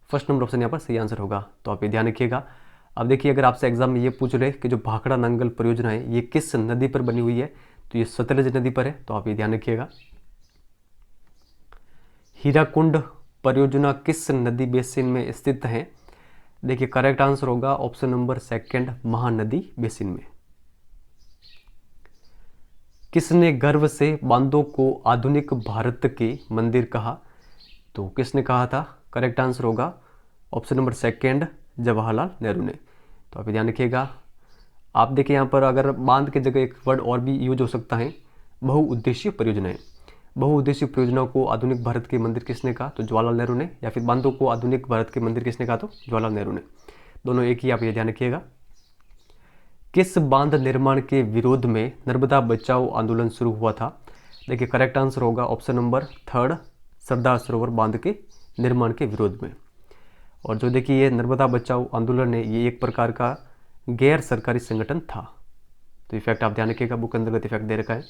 फर्स्ट नंबर ऑप्शन यहाँ पर सही आंसर होगा। तो आप ये ध्यान रखिएगा। अब देखिए अगर आपसे एग्जाम में ये पूछ रहे कि जो भाखड़ा नंगल परियोजना है ये किस नदी पर बनी हुई है, तो ये सतलज नदी पर है। तो आप ये ध्यान रखिएगा। हीराकुंड परियोजना किस नदी बेसिन में स्थित है? देखिए करेक्ट आंसर होगा option number second, Mahanadi basin में। किसने गर्व से बांदों को आधुनिक भारत के मंदिर कहा? तो किसने कहा था? करेक्ट आंसर होगा option number second, Jawaharlal Nehru ने। तो आप ध्यान रखिएगा। आप देखिए यहाँ पर अगर बांध की जगह एक वर्ड और भी यूज हो सकता है, बहुउद्देशीय परियोजनाएं। बहुउद्देशीय परियोजनाओं को आधुनिक भारत के मंदिर किसने कहा? तो जवाहरलाल नेहरू ने। या फिर बांधों को आधुनिक भारत के मंदिर किसने कहा? तो जवाहरलाल नेहरू ने। दोनों एक ही, आप ये ध्यान रखिएगा। किस बांध निर्माण के विरोध में नर्मदा बचाओ आंदोलन शुरू हुआ था? देखिए करेक्ट आंसर होगा option number third, Sardar Sarovar बांध के निर्माण के विरोध में। और जो देखिए ये नर्मदा बचाओ आंदोलन है ये एक प्रकार का गैर सरकारी संगठन था। तो इफेक्ट आप ध्यान रखिएगा, बुक के अंतर्गत इफेक्ट दे रखा है।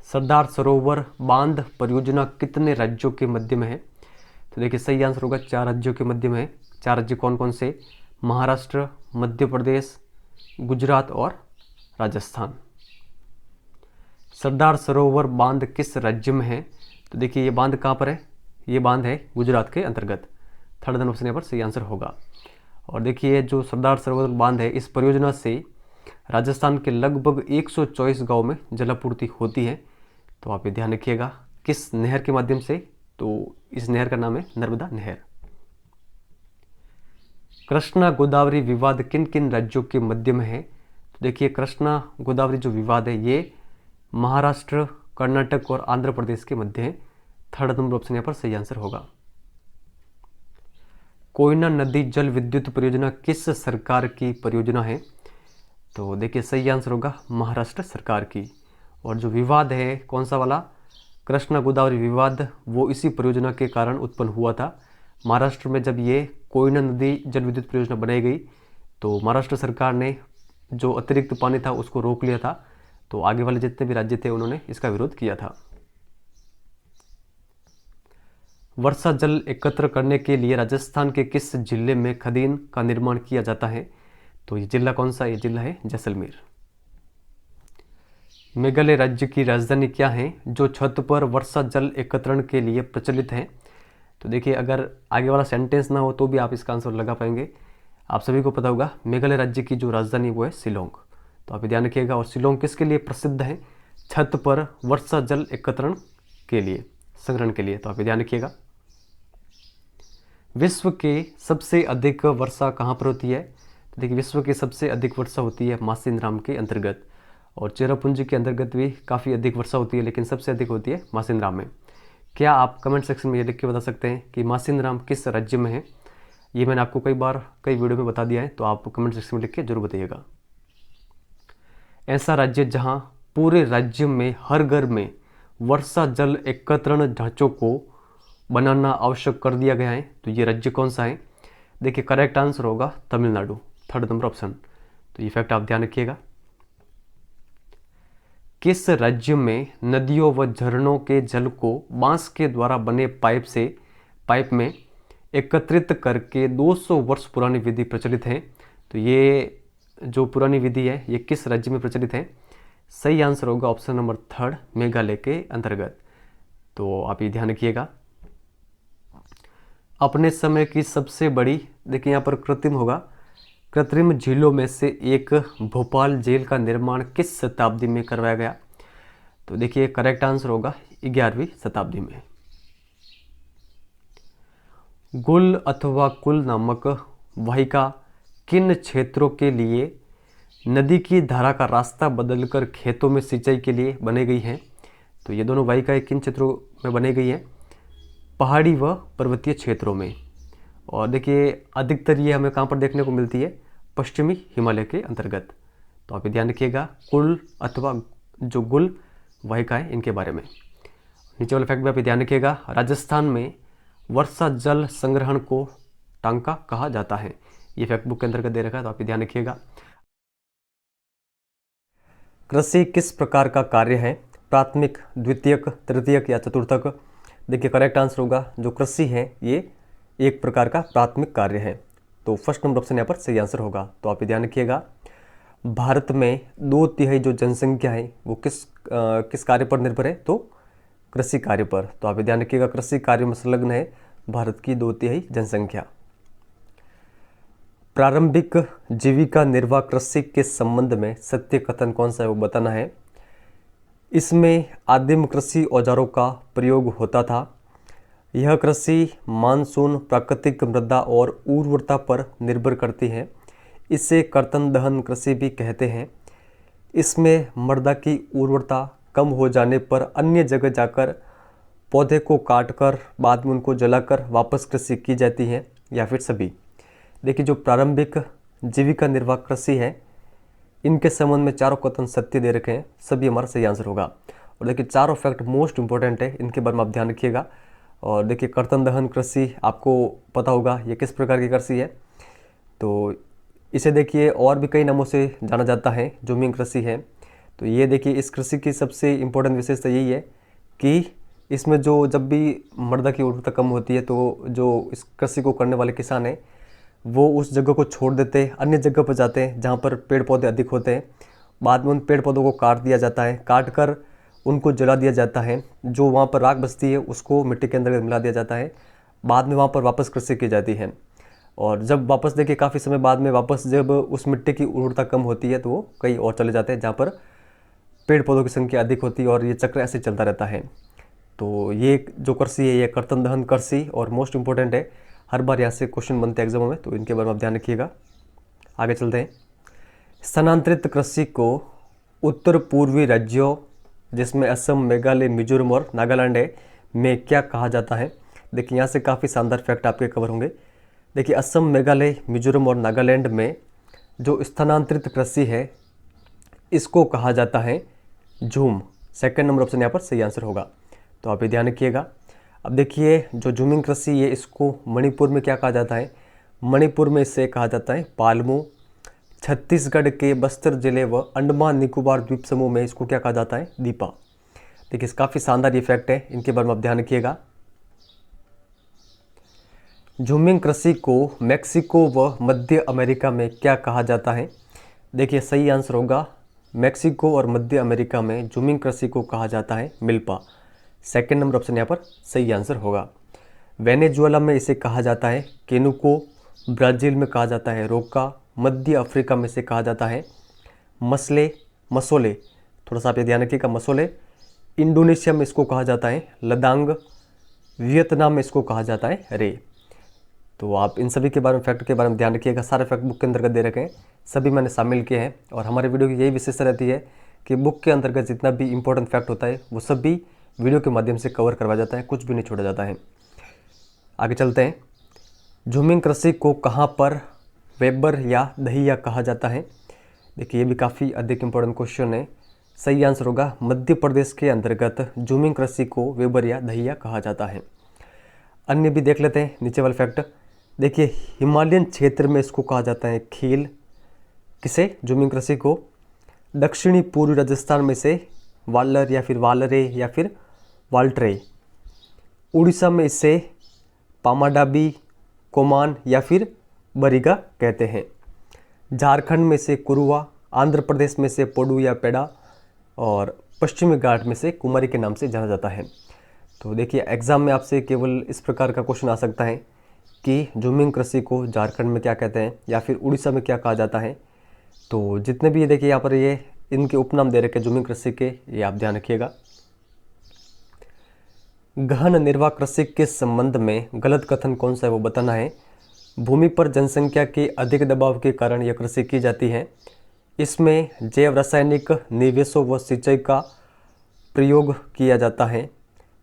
सरदार सरोवर बांध परियोजना कितने राज्यों के मध्य में है? तो देखिए सही आंसर होगा 4 राज्यों के मध्य में है। 4 राज्य कौन कौन से? महाराष्ट्र, मध्य प्रदेश, गुजरात और राजस्थान। सरदार सरोवर बांध किस राज्य में है? तो देखिए ये बांध कहाँ पर है? ये बांध है गुजरात के अंतर्गत। थर्ड ऑप्शन यहाँ पर सही आंसर होगा। और देखिए जो सरदार सरोवर बांध है इस परियोजना से राजस्थान के लगभग 124 गांव में जलापूर्ति होती है। तो आप ये ध्यान रखिएगा। किस नहर के माध्यम से? तो इस नहर का नाम है नर्मदा नहर। कृष्णा गोदावरी विवाद किन किन राज्यों के मध्य में है? तो देखिए कृष्णा गोदावरी जो विवाद है ये महाराष्ट्र, कर्नाटक और आंध्र प्रदेश के मध्य है। थर्ड नंबर ऑप्शन यहाँ पर सही आंसर होगा। कोयना नदी जल विद्युत परियोजना किस सरकार की परियोजना है? तो देखिए सही आंसर होगा महाराष्ट्र सरकार की। और जो विवाद है कौन सा वाला? कृष्णा गोदावरी विवाद, वो इसी परियोजना के कारण उत्पन्न हुआ था। महाराष्ट्र में जब ये कोयना नदी जल विद्युत परियोजना बनाई गई तो महाराष्ट्र सरकार ने जो अतिरिक्त पानी था उसको रोक लिया था। तो आगे वाले जितने भी राज्य थे उन्होंने इसका विरोध किया था। वर्षा जल एकत्र करने के लिए राजस्थान के किस जिले में खदीन का निर्माण किया जाता है? तो ये जिला कौन सा? ये जिला है जैसलमेर। मेघालय राज्य की राजधानी क्या है जो छत पर वर्षा जल एकत्रण के लिए प्रचलित है? तो देखिए अगर आगे वाला सेंटेंस ना हो तो भी आप इसका आंसर लगा पाएंगे। आप सभी को पता होगा मेघालय राज्य की जो राजधानी वो है शिलोंग। तो आप ध्यान रखिएगा। और शिलोंग किसके लिए प्रसिद्ध है? छत पर वर्षा जल एकत्रण के लिए, संग्रहण के लिए। तो आप ध्यान रखिएगा। विश्व के सबसे अधिक वर्षा कहाँ पर होती है? तो देखिए विश्व की सबसे अधिक वर्षा होती है मासिनराम के अंतर्गत। और चेरापूंजी के अंतर्गत भी काफ़ी अधिक वर्षा होती है, लेकिन सबसे अधिक होती है मासिनराम में। क्या आप कमेंट सेक्शन में ये लिख के बता सकते हैं कि मासिनराम किस राज्य में है? ये मैंने आपको कई वीडियो में बता दिया है, तो आप कमेंट सेक्शन में लिख के जरूर बताइएगा। ऐसा राज्य जहाँ पूरे राज्य में हर घर में वर्षा जल एकत्रण ढांचों को बनाना आवश्यक कर दिया गया है, तो ये राज्य कौन सा है? देखिए करेक्ट आंसर होगा तमिलनाडु। Third number option. तो ये फैक्ट आप ध्यान रखिएगा। किस राज्य में नदियों व झरनों के जल को बांस के द्वारा बने पाइप में एकत्रित करके 200 वर्ष पुरानी विधि प्रचलित है? तो ये जो पुरानी विधि है ये किस राज्य में प्रचलित है? सही आंसर होगा ऑप्शन नंबर थर्ड, मेघालय के अंतर्गत। तो आप ये ध्यान रखिएगा। अपने समय की सबसे बड़ी, देखिए यहाँ पर कृत्रिम होगा, कृत्रिम झीलों में से एक भोपाल जेल का निर्माण किस शताब्दी में करवाया गया? तो देखिए करेक्ट आंसर होगा 11वीं शताब्दी में। गुल अथवा कुल नामक वाहिका किन क्षेत्रों के लिए नदी की धारा का रास्ता बदलकर खेतों में सिंचाई के लिए बनाई गई है? तो ये दोनों वाहिकाएं किन क्षेत्रों में बनाई गई है? पहाड़ी व पर्वतीय क्षेत्रों में। और देखिए अधिकतर ये हमें कहाँ पर देखने को मिलती है? पश्चिमी हिमालय के अंतर्गत। तो आप ये ध्यान रखिएगा, कुल अथवा जो गुल वाहिका है इनके बारे में। नीचे वाले फैक्ट भी आप ये ध्यान रखिएगा, राजस्थान में वर्षा जल संग्रहण को टांका कहा जाता है। ये फैक्ट बुक के अंतर्गत दे रखा है, तो आप ये ध्यान रखिएगा। कृषि किस प्रकार का कार्य है? प्राथमिक, द्वितीयक, तृतीयक या चतुर्थक? देखिए करेक्ट आंसर होगा जो कृषि है ये एक प्रकार का प्राथमिक कार्य है। तो फर्स्ट नंबर ऑप्शन यहाँ पर सही आंसर होगा। तो आप ये ध्यान रखिएगा, भारत में 2/3 जो जनसंख्या है वो किस कार्य पर निर्भर है? तो कृषि कार्य पर। तो आप ये ध्यान रखिएगा, कृषि कार्य में संलग्न है भारत की 2/3 जनसंख्या। प्रारंभिक जीविका निर्वाह कृषि के संबंध में सत्य कथन कौन सा है वो बताना है। इसमें आदिम कृषि औजारों का प्रयोग होता था। यह कृषि मानसून, प्राकृतिक मृदा और उर्वरता पर निर्भर करती है। इसे कर्तन दहन कृषि भी कहते हैं। इसमें मृदा की उर्वरता कम हो जाने पर अन्य जगह जाकर पौधे को काटकर बाद में उनको जलाकर वापस कृषि की जाती है, या फिर सभी। देखिए जो प्रारंभिक जीविका निर्वाह कृषि है इनके संबंध में चारों कथन सत्य दे रखे हैं, सभी हमारा सही आंसर होगा। और देखिए चारों फैक्ट मोस्ट इंपॉर्टेंट है, इनके बारे में आप ध्यान रखिएगा। और देखिए कर्तन दहन कृषि आपको पता होगा ये किस प्रकार की कृषि है, तो इसे देखिए और भी कई नामों से जाना जाता है, जूमिंग कृषि है। तो ये देखिए इस कृषि की सबसे इम्पोर्टेंट विशेषता यही है कि इसमें जो जब भी मृदा की उर्वरता कम होती है तो जो इस कृषि को करने वाले किसान हैं वो उस जगह को छोड़ देते हैं, अन्य जगह पर जाते हैं जहाँ पर पेड़ पौधे अधिक होते हैं। बाद में उन पेड़ पौधों को काट दिया जाता है, काट कर उनको जला दिया जाता है। जो वहाँ पर राख बचती है उसको मिट्टी के अंदर मिला दिया जाता है। बाद में वहाँ पर वापस कृषि की जाती है। और जब वापस देखिए काफ़ी समय बाद में वापस जब उस मिट्टी की उर्वरता कम होती है तो वो कहीं और चले जाते हैं जहाँ पर पेड़ पौधों की संख्या अधिक होती है, और ये चक्र ऐसे चलता रहता है। तो ये जो कृषि है ये कर्तन दहन कृषि और मोस्ट इंपॉर्टेंट है, हर बार यहाँ से क्वेश्चन बनते हैं एग्जामों में, तो इनके बारे में आप ध्यान रखिएगा। आगे चलते हैं। स्थानांतरित कृषि को उत्तर पूर्वी राज्यों जिसमें असम, मेघालय, मिजोरम और नागालैंड है में क्या कहा जाता है? देखिए यहाँ से काफ़ी शानदार फैक्ट आपके कवर होंगे। देखिए असम, मेघालय, मिजोरम और नागालैंड में जो स्थानांतरित कृषि है इसको कहा जाता है झूम। सेकंड नंबर ऑप्शन यहाँ पर सही आंसर होगा। तो आप ये ध्यान रखिएगा। अब देखिए जो झूमिंग कृषि है इसको मणिपुर में क्या कहा जाता है? मणिपुर में इसे कहा जाता है पालमू। छत्तीसगढ़ के बस्तर जिले व अंडमान निकोबार द्वीप समूह में इसको क्या कहा जाता है? दीपा। देखिए काफ़ी शानदार ये फैक्ट है, इनके बारे में आप ध्यान रखिएगा। झूमिंग कृषि को मैक्सिको व मध्य अमेरिका में क्या कहा जाता है? देखिए सही आंसर होगा, मैक्सिको और मध्य अमेरिका में झूमिंग कृषि को कहा जाता है मिल्पा। सेकंड नंबर ऑप्शन यहाँ पर सही आंसर होगा। वेनेजुएला में इसे कहा जाता है केनुको। ब्राज़ील में कहा जाता है रोका। मध्य अफ्रीका में इसे कहा जाता है मसोले। थोड़ा सा आप ये ध्यान रखिएगा, मसोले। इंडोनेशिया में इसको कहा जाता है लदांग। वियतनाम में इसको कहा जाता है रे। तो आप इन सभी के बारे में फैक्ट के बारे में ध्यान रखिएगा। सारे फैक्ट बुक के अंतर्गत दे रखे हैं, सभी मैंने शामिल किए हैं। और हमारे वीडियो की यही विशेषता रहती है कि बुक के अंतर्गत जितना भी इंपॉर्टेंट फैक्ट होता है वो सब भी वीडियो के माध्यम से कवर करवाया जाता है, कुछ भी नहीं छोड़ा जाता है। आगे चलते हैं। झूमिंग कृषि को कहाँ पर वेबर या दहिया कहा जाता है? देखिए ये भी काफ़ी अधिक इंपॉर्टेंट क्वेश्चन है। सही आंसर होगा मध्य प्रदेश के अंतर्गत झूमिंग कृषि को वेबर या दहिया कहा जाता है। अन्य भी देख लेते हैं नीचे वाले फैक्ट। देखिए हिमालयन क्षेत्र में इसको कहा जाता है खील। किसे? झूमिंग कृषि को। दक्षिणी पूर्वी राजस्थान में इसे वालर या फिर वालरे या फिर वाल्ट्रे। उड़ीसा में इसे पामाडाबी, कोमान या फिर बरिगा कहते हैं। झारखंड में से कुरुआ, आंध्र प्रदेश में से पोडू या पेड़ा, और पश्चिमी घाट में से कुमारी के नाम से जाना जाता है। तो देखिए एग्जाम में आपसे केवल इस प्रकार का क्वेश्चन आ सकता है कि झूमिंग कृषि को झारखंड में क्या कहते हैं या फिर उड़ीसा में क्या कहा जाता है। तो जितने भी देखिए यहाँ पर ये इनके उपनाम दे रखे झूमिंग कृषि के, ये आप ध्यान रखिएगा। गहन निर्वाह कृषि के संबंध में गलत कथन कौन सा है वो बताना है। भूमि पर जनसंख्या के अधिक दबाव के कारण यह कृषि की जाती है। इसमें जैव रासायनिक निवेशों व सिंचाई का प्रयोग किया जाता है।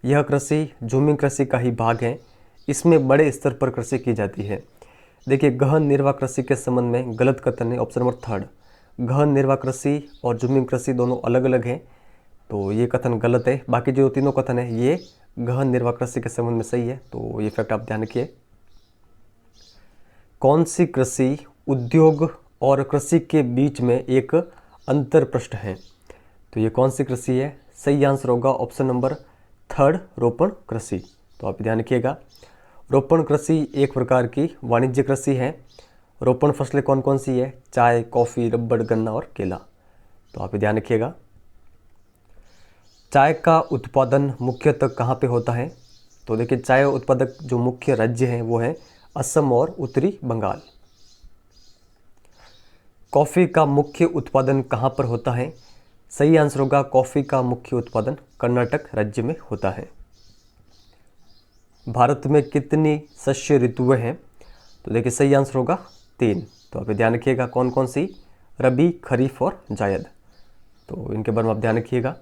यह कृषि झूमिंग कृषि का ही भाग है। इसमें बड़े स्तर पर कृषि की जाती है। देखिए गहन निर्वाह कृषि के संबंध में गलत कथन है ऑप्शन नंबर थर्ड। गहन निर्वाह कृषि और जूमिंग कृषि दोनों अलग अलग हैं, तो ये कथन गलत है। बाकी जो तीनों कथन है ये गहन निर्वाह कृषि के संबंध में सही है, तो ये फैक्ट आप ध्यान रखिए। कौन सी कृषि उद्योग और कृषि के बीच में एक अंतर पृष्ठ है? तो ये कौन सी कृषि है? सही आंसर होगा ऑप्शन नंबर थर्ड, रोपण कृषि। तो आप ध्यान रखिएगा, रोपण कृषि एक प्रकार की वाणिज्य कृषि है। रोपण फसलें कौन कौन सी है? चाय, कॉफ़ी, रबड़, गन्ना और केला। तो आप ध्यान रखिएगा। चाय का उत्पादन मुख्यतः कहाँ पे होता है? तो देखिए चाय उत्पादक जो मुख्य राज्य हैं वो हैं असम और उत्तरी बंगाल। कॉफ़ी का मुख्य उत्पादन कहाँ पर होता है? सही आंसर होगा कॉफ़ी का मुख्य उत्पादन कर्नाटक राज्य में होता है। भारत में कितनी शस्य ऋतुएं हैं? तो देखिए सही आंसर होगा 3। तो आप ध्यान रखिएगा कौन कौन सी? रबी, खरीफ और जायद। तो इनके बारे में आप ध्यान रखिएगा।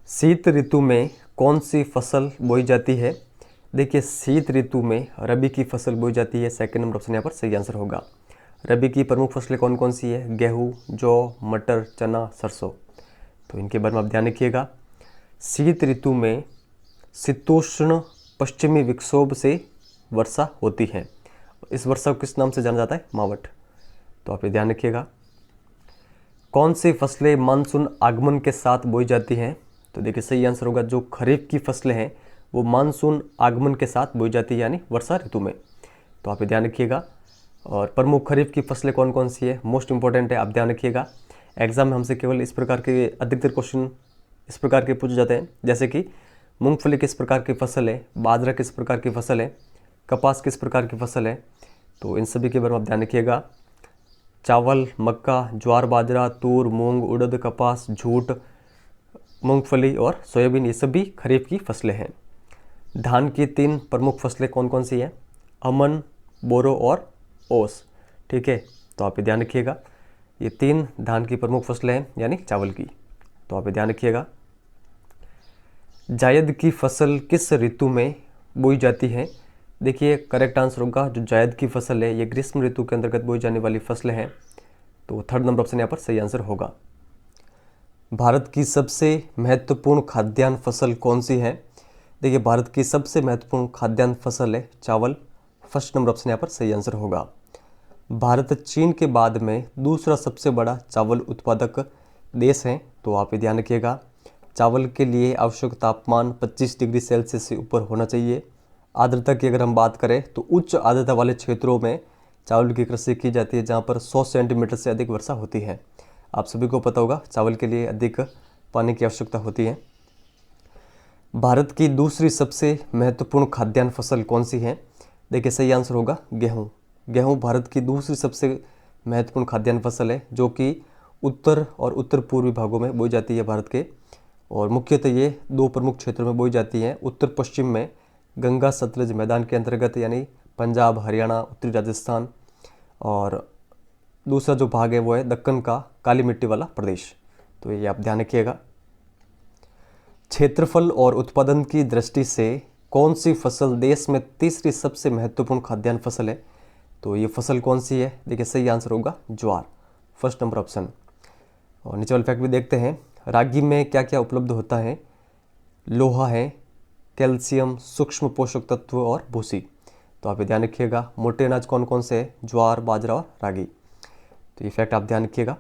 शीत ऋतु में कौन सी फसल बोई जाती है? देखिए शीत ऋतु में रबी की फसल बोई जाती है। सेकंड नंबर ऑप्शन यहाँ पर सही आंसर होगा। रबी की प्रमुख फसलें कौन कौन सी है? गेहूँ, जौ, मटर, चना, सरसों। तो इनके बारे में आप ध्यान रखिएगा। शीत ऋतु में शीतोष्ण पश्चिमी विक्षोभ से वर्षा होती है। इस वर्षा को किस नाम से जाना जाता है? मावठ। तो आप ये ध्यान रखिएगा। कौन सी फसलें मानसून आगमन के साथ बोई जाती हैं? तो देखिए सही आंसर होगा जो खरीफ की फसलें हैं वो मानसून आगमन के साथ बोई जाती है, यानी वर्षा ऋतु में। तो आप ये ध्यान रखिएगा। और प्रमुख खरीफ की फसलें कौन कौन सी है? मोस्ट इंपॉर्टेंट है, आप ध्यान रखिएगा। एग्जाम में हमसे केवल इस प्रकार के अधिकतर क्वेश्चन इस प्रकार के पूछे जाते हैं, जैसे कि मूंगफली किस प्रकार की फसल है, बाजरा किस प्रकार की फसल है, कपास किस प्रकार की फसल है। तो इन सभी के बारे में आप ध्यान रखिएगा। चावल, मक्का, ज्वार, बाजरा, तूर, मूंग, उड़द, कपास, जूट, मूंगफली और सोयाबीन, ये सभी खरीफ की फसलें हैं। धान की 3 प्रमुख फसलें कौन कौन सी हैं? अमन, बोरो और ओस। ठीक है, तो आप ये ध्यान रखिएगा। ये 3 धान की प्रमुख फसलें हैं, यानी चावल की। तो आप ये ध्यान रखिएगा। जायद की फसल किस ऋतु में बोई जाती है? देखिए करेक्ट आंसर होगा जो जायद की फसल है ये ग्रीष्म ऋतु के अंतर्गत बोई जाने वाली फसलें हैं। तो थर्ड नंबर ऑप्शन यहाँ पर सही आंसर होगा। भारत की सबसे महत्वपूर्ण खाद्यान्न फसल कौन सी है? देखिए भारत की सबसे महत्वपूर्ण खाद्यान्न फसल है चावल। फर्स्ट नंबर ऑप्शन यहाँ पर सही आंसर होगा। भारत चीन के बाद में दूसरा सबसे बड़ा चावल उत्पादक देश है। तो आप ये ध्यान रखिएगा। चावल के लिए आवश्यक तापमान 25 डिग्री सेल्सियस से ऊपर होना चाहिए। आर्द्रता की अगर हम बात करें तो उच्च आर्द्रता वाले क्षेत्रों में चावल की कृषि की जाती है, जहाँ पर 100 सेंटीमीटर से अधिक वर्षा होती है। आप सभी को पता होगा चावल के लिए अधिक पानी की आवश्यकता होती है। भारत की दूसरी सबसे महत्वपूर्ण खाद्यान्न फसल कौन सी है? देखिए सही आंसर होगा गेहूँ। गेहूँ भारत की दूसरी सबसे महत्वपूर्ण खाद्यान्न फसल है, जो कि उत्तर और उत्तर पूर्वी भागों में बोई जाती है भारत के। और मुख्यतः ये 2 प्रमुख क्षेत्रों में बोई जाती हैं। उत्तर पश्चिम में गंगा सतलज मैदान के अंतर्गत, यानी पंजाब, हरियाणा, उत्तरी राजस्थान, और दूसरा जो भाग है वो है दक्कन का काली मिट्टी वाला प्रदेश। तो ये आप ध्यान रखिएगा। क्षेत्रफल और उत्पादन की दृष्टि से कौन सी फसल देश में तीसरी सबसे महत्वपूर्ण खाद्यान्न फसल है? तो ये फसल कौन सी है? देखिए सही आंसर होगा ज्वार। First number option. और नीचे वाले फैक्ट भी देखते हैं। रागी में क्या क्या उपलब्ध होता है? लोहा है, कैल्शियम, सूक्ष्म पोषक तत्व और भूसी। तो आप ये ध्यान रखिएगा। मोटे अनाज कौन कौन से हैं? ज्वार, बाजरा और रागी। तो ये फैक्ट आप ध्यान रखिएगा।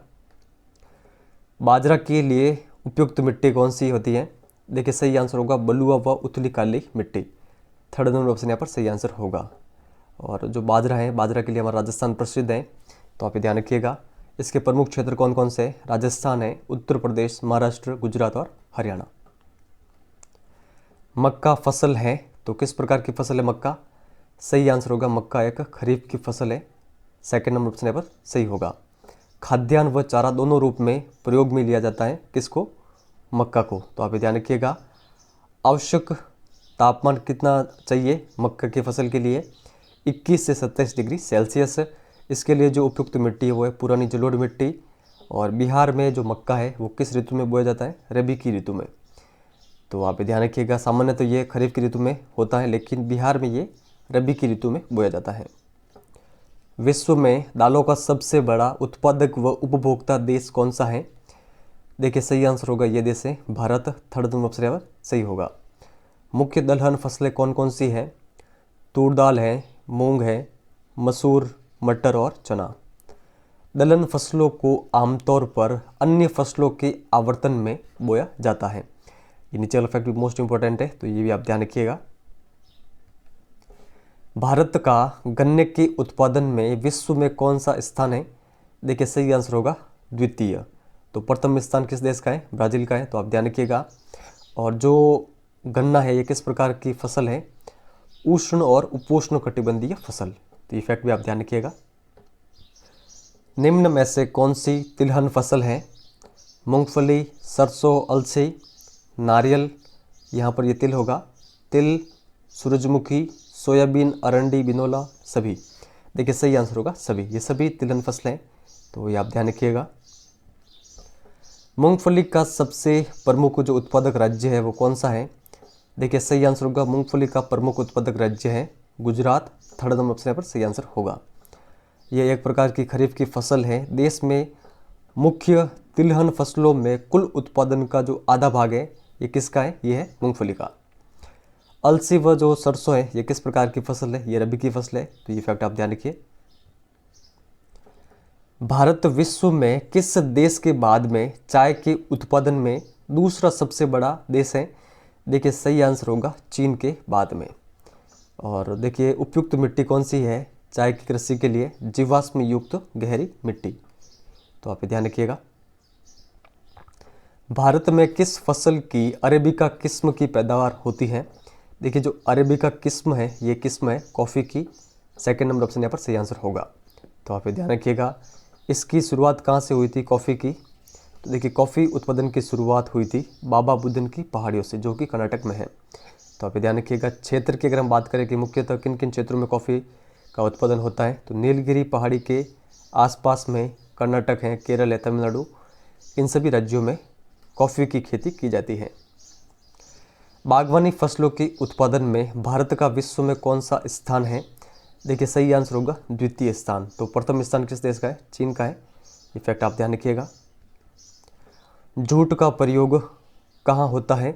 बाजरा के लिए उपयुक्त मिट्टी कौन सी होती है? देखिए सही आंसर होगा बलुआ व उथली काली मिट्टी। थर्ड नंबर ऑप्शन यहाँ पर सही आंसर होगा। और जो बाजरा है, बाजरा के लिए हमारा राजस्थान प्रसिद्ध है। तो आप ये ध्यान रखिएगा। इसके प्रमुख क्षेत्र कौन कौन से हैं? राजस्थान है, उत्तर प्रदेश, महाराष्ट्र, गुजरात और हरियाणा। मक्का फसल है, तो किस प्रकार की फसल है मक्का? सही आंसर होगा मक्का एक खरीफ की फसल है। सेकंड नंबर ऑप्शन यहाँ पर सही होगा। खाद्यान्न व चारा दोनों रूप में प्रयोग में लिया जाता है, किसको? मक्का को। तो आप ये ध्यान रखिएगा। आवश्यक तापमान कितना चाहिए मक्का की फसल के लिए? 21 से 27 डिग्री सेल्सियस। इसके लिए जो उपयुक्त मिट्टी है वो है पुरानी जलोढ़ मिट्टी। और बिहार में जो मक्का है वो किस ऋतु में बोया जाता है? रबी की ऋतु में। तो आप ध्यान रखिएगा। सामान्य तो ये खरीफ की ऋतु में होता है, लेकिन बिहार में ये रबी की ऋतु में बोया जाता है। विश्व में दालों का सबसे बड़ा उत्पादक व उपभोक्ता देश कौन सा है? देखिए सही आंसर होगा ये देश है भारत, थर्ड नंबर पर सही होगा। मुख्य दलहन फसलें कौन कौन सी हैं? तूर दाल है, मूंग है, मसूर, मटर और चना। दलहन फसलों को आमतौर पर अन्य फसलों के आवर्तन में बोया जाता है। ये नीचे वाला फैक्ट भी मोस्ट इंपॉर्टेंट है, तो ये भी आप ध्यान रखिएगा। भारत का गन्ने के उत्पादन में विश्व में कौन सा स्थान है? देखिए सही आंसर होगा द्वितीय। तो प्रथम स्थान किस देश का है? ब्राज़ील का है, तो आप ध्यान रखिएगा। और जो गन्ना है ये किस प्रकार की फसल है? उष्ण और उपोष्ण कटिबंधीय फसल। तो ये फैक्ट भी आप ध्यान रखिएगा। निम्न में से कौन सी तिलहन फसल है? मूंगफली, सरसों, अलसी, नारियल, यहाँ पर ये तिल होगा, तिल, सूरजमुखी, सोयाबीन, अरंडी, बिनोला, सभी। देखिए सही आंसर होगा सभी। ये सभी तिलहन फसलें, तो ये आप ध्यान रखिएगा। मूंगफली का सबसे प्रमुख जो उत्पादक राज्य है वो कौन सा है? देखिए सही आंसर होगा मूंगफली का प्रमुख उत्पादक राज्य है गुजरात, थर्ड नंबर ऑप्शन पर सही आंसर होगा। यह एक प्रकार की खरीफ की फसल है। देश में मुख्य तिलहन फसलों में कुल उत्पादन का जो आधा भाग है ये किसका है? ये है मूंगफली का। अलसी व जो सरसों है ये किस प्रकार की फसल है? ये रबी की फसल है, तो ये फैक्ट आप ध्यान रखिए। भारत विश्व में किस देश के बाद में चाय के उत्पादन में दूसरा सबसे बड़ा देश है? देखिए सही आंसर होगा चीन के बाद में। और देखिए उपयुक्त मिट्टी कौन सी है चाय की कृषि के लिए? जीवाश्म युक्त गहरी मिट्टी, तो आप ध्यान रखिएगा। भारत में किस फसल की अरेबिका किस्म की पैदावार होती है? देखिए जो अरेबिका किस्म है ये किस्म है कॉफ़ी की, सेकंड नंबर ऑप्शन यहाँ पर सही आंसर होगा, तो आप ध्यान रखिएगा। इसकी शुरुआत कहाँ से हुई थी कॉफ़ी की? तो देखिए कॉफ़ी उत्पादन की शुरुआत हुई थी बाबा बुदन की पहाड़ियों से, जो कि कर्नाटक में है, तो आप ध्यान रखिएगा। क्षेत्र की अगर हम बात करें कि मुख्यतः किन किन क्षेत्रों में कॉफ़ी का उत्पादन होता है, तो नीलगिरी पहाड़ी के आसपास में कर्नाटक है, केरल है, तमिलनाडु, इन सभी राज्यों में कॉफ़ी की खेती की जाती है। बागवानी फसलों के उत्पादन में भारत का विश्व में कौन सा स्थान है? देखिए सही आंसर होगा द्वितीय स्थान। तो प्रथम स्थान किस देश का है? चीन का है, ये फैक्ट आप ध्यान रखिएगा। जूट का प्रयोग कहाँ होता है?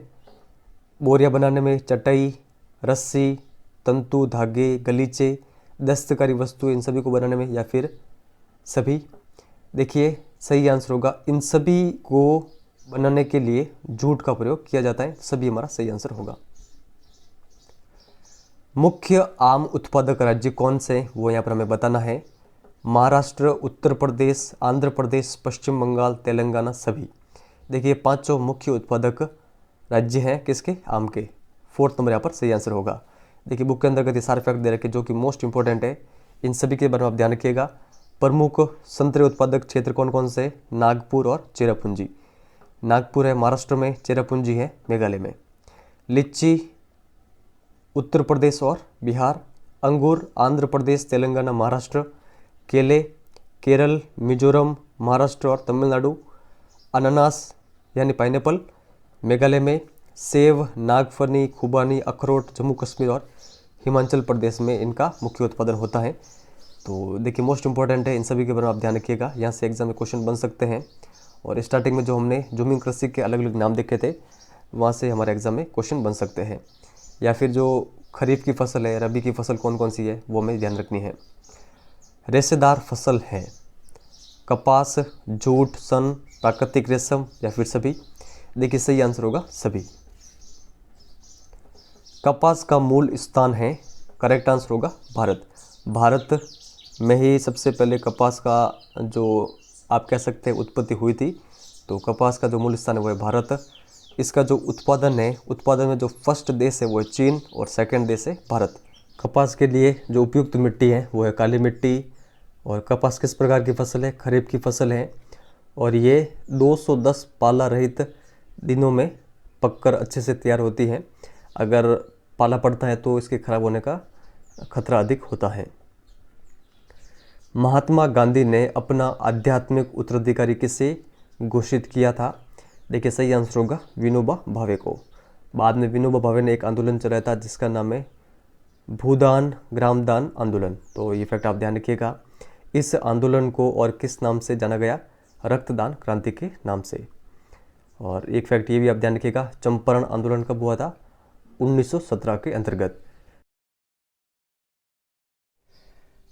बोरियां बनाने में, चटाई, रस्सी, तंतु, धागे, गलीचे, दस्तकारी वस्तु, इन सभी को बनाने में, या फिर सभी? देखिए सही आंसर होगा इन सभी को बनाने के लिए जूट का प्रयोग किया जाता है, सभी हमारा सही आंसर होगा। मुख्य आम उत्पादक राज्य कौन से हैं वो यहाँ पर हमें बताना है। महाराष्ट्र, उत्तर प्रदेश, आंध्र प्रदेश, पश्चिम बंगाल, तेलंगाना, सभी। देखिए पांचों मुख्य उत्पादक राज्य हैं किसके? आम के। फोर्थ नंबर यहाँ पर सही आंसर होगा। देखिए बुक के अंतर्गत ये सारे फैक्ट दे रखे जो कि मोस्ट इंपॉर्टेंट है, इन सभी के बारे में आप ध्यान रखिएगा। प्रमुख संतरे उत्पादक क्षेत्र कौन कौन से? नागपुर और चेरापूंजी। नागपुर है महाराष्ट्र में, चेरापूंजी है मेघालय में। लीची उत्तर प्रदेश और बिहार, अंगूर आंध्र प्रदेश, तेलंगाना, महाराष्ट्र, केले केरल, मिजोरम, महाराष्ट्र और तमिलनाडु, अनानास यानी पाइनएप्पल मेघालय में, सेब, नागफनी, खुबानी, अखरोट जम्मू कश्मीर और हिमाचल प्रदेश में इनका मुख्य उत्पादन होता है। तो देखिए मोस्ट इंपॉर्टेंट है, इन सभी के बारे में आप ध्यान रखिएगा, यहाँ से एग्जाम में क्वेश्चन बन सकते हैं। और स्टार्टिंग में जो हमने जूमिंग कृषि के अलग अलग नाम देखे थे वहाँ से हमारे एग्जाम में क्वेश्चन बन सकते हैं। या फिर जो खरीफ की फसल है, रबी की फसल कौन कौन सी है वो हमें ध्यान रखनी है। रेशेदार फसल है कपास, जूट, सन, प्राकृतिक रेशम, या फिर सभी? देखिए सही आंसर होगा सभी। कपास का मूल स्थान है, करेक्ट आंसर होगा भारत। भारत में ही सबसे पहले कपास का जो आप कह सकते हैं उत्पत्ति हुई थी, तो कपास का जो मूल स्थान है वो है भारत। इसका जो उत्पादन है, उत्पादन में जो फर्स्ट देश है वो है चीन और सेकंड देश है भारत। कपास के लिए जो उपयुक्त मिट्टी है वो है काली मिट्टी। और कपास किस प्रकार की फसल है? खरीफ की फसल है, और ये 210 पाला रहित दिनों में पककर अच्छे से तैयार होती है। अगर पाला पड़ता है तो इसके खराब होने का खतरा अधिक होता है। महात्मा गांधी ने अपना आध्यात्मिक उत्तराधिकारी किसे घोषित किया था? देखिए सही आंसर होगा विनोबा भावे को। बाद में विनोबा भावे ने एक आंदोलन चलाया था जिसका नाम है भूदान ग्रामदान आंदोलन, तो ये फैक्ट आप ध्यान रखिएगा। इस आंदोलन को और किस नाम से जाना गया? रक्तदान क्रांति के नाम से। और एक फैक्ट ये भी आप ध्यान रखिएगा, चंपारण आंदोलन कब हुआ था? 1917 के अंतर्गत।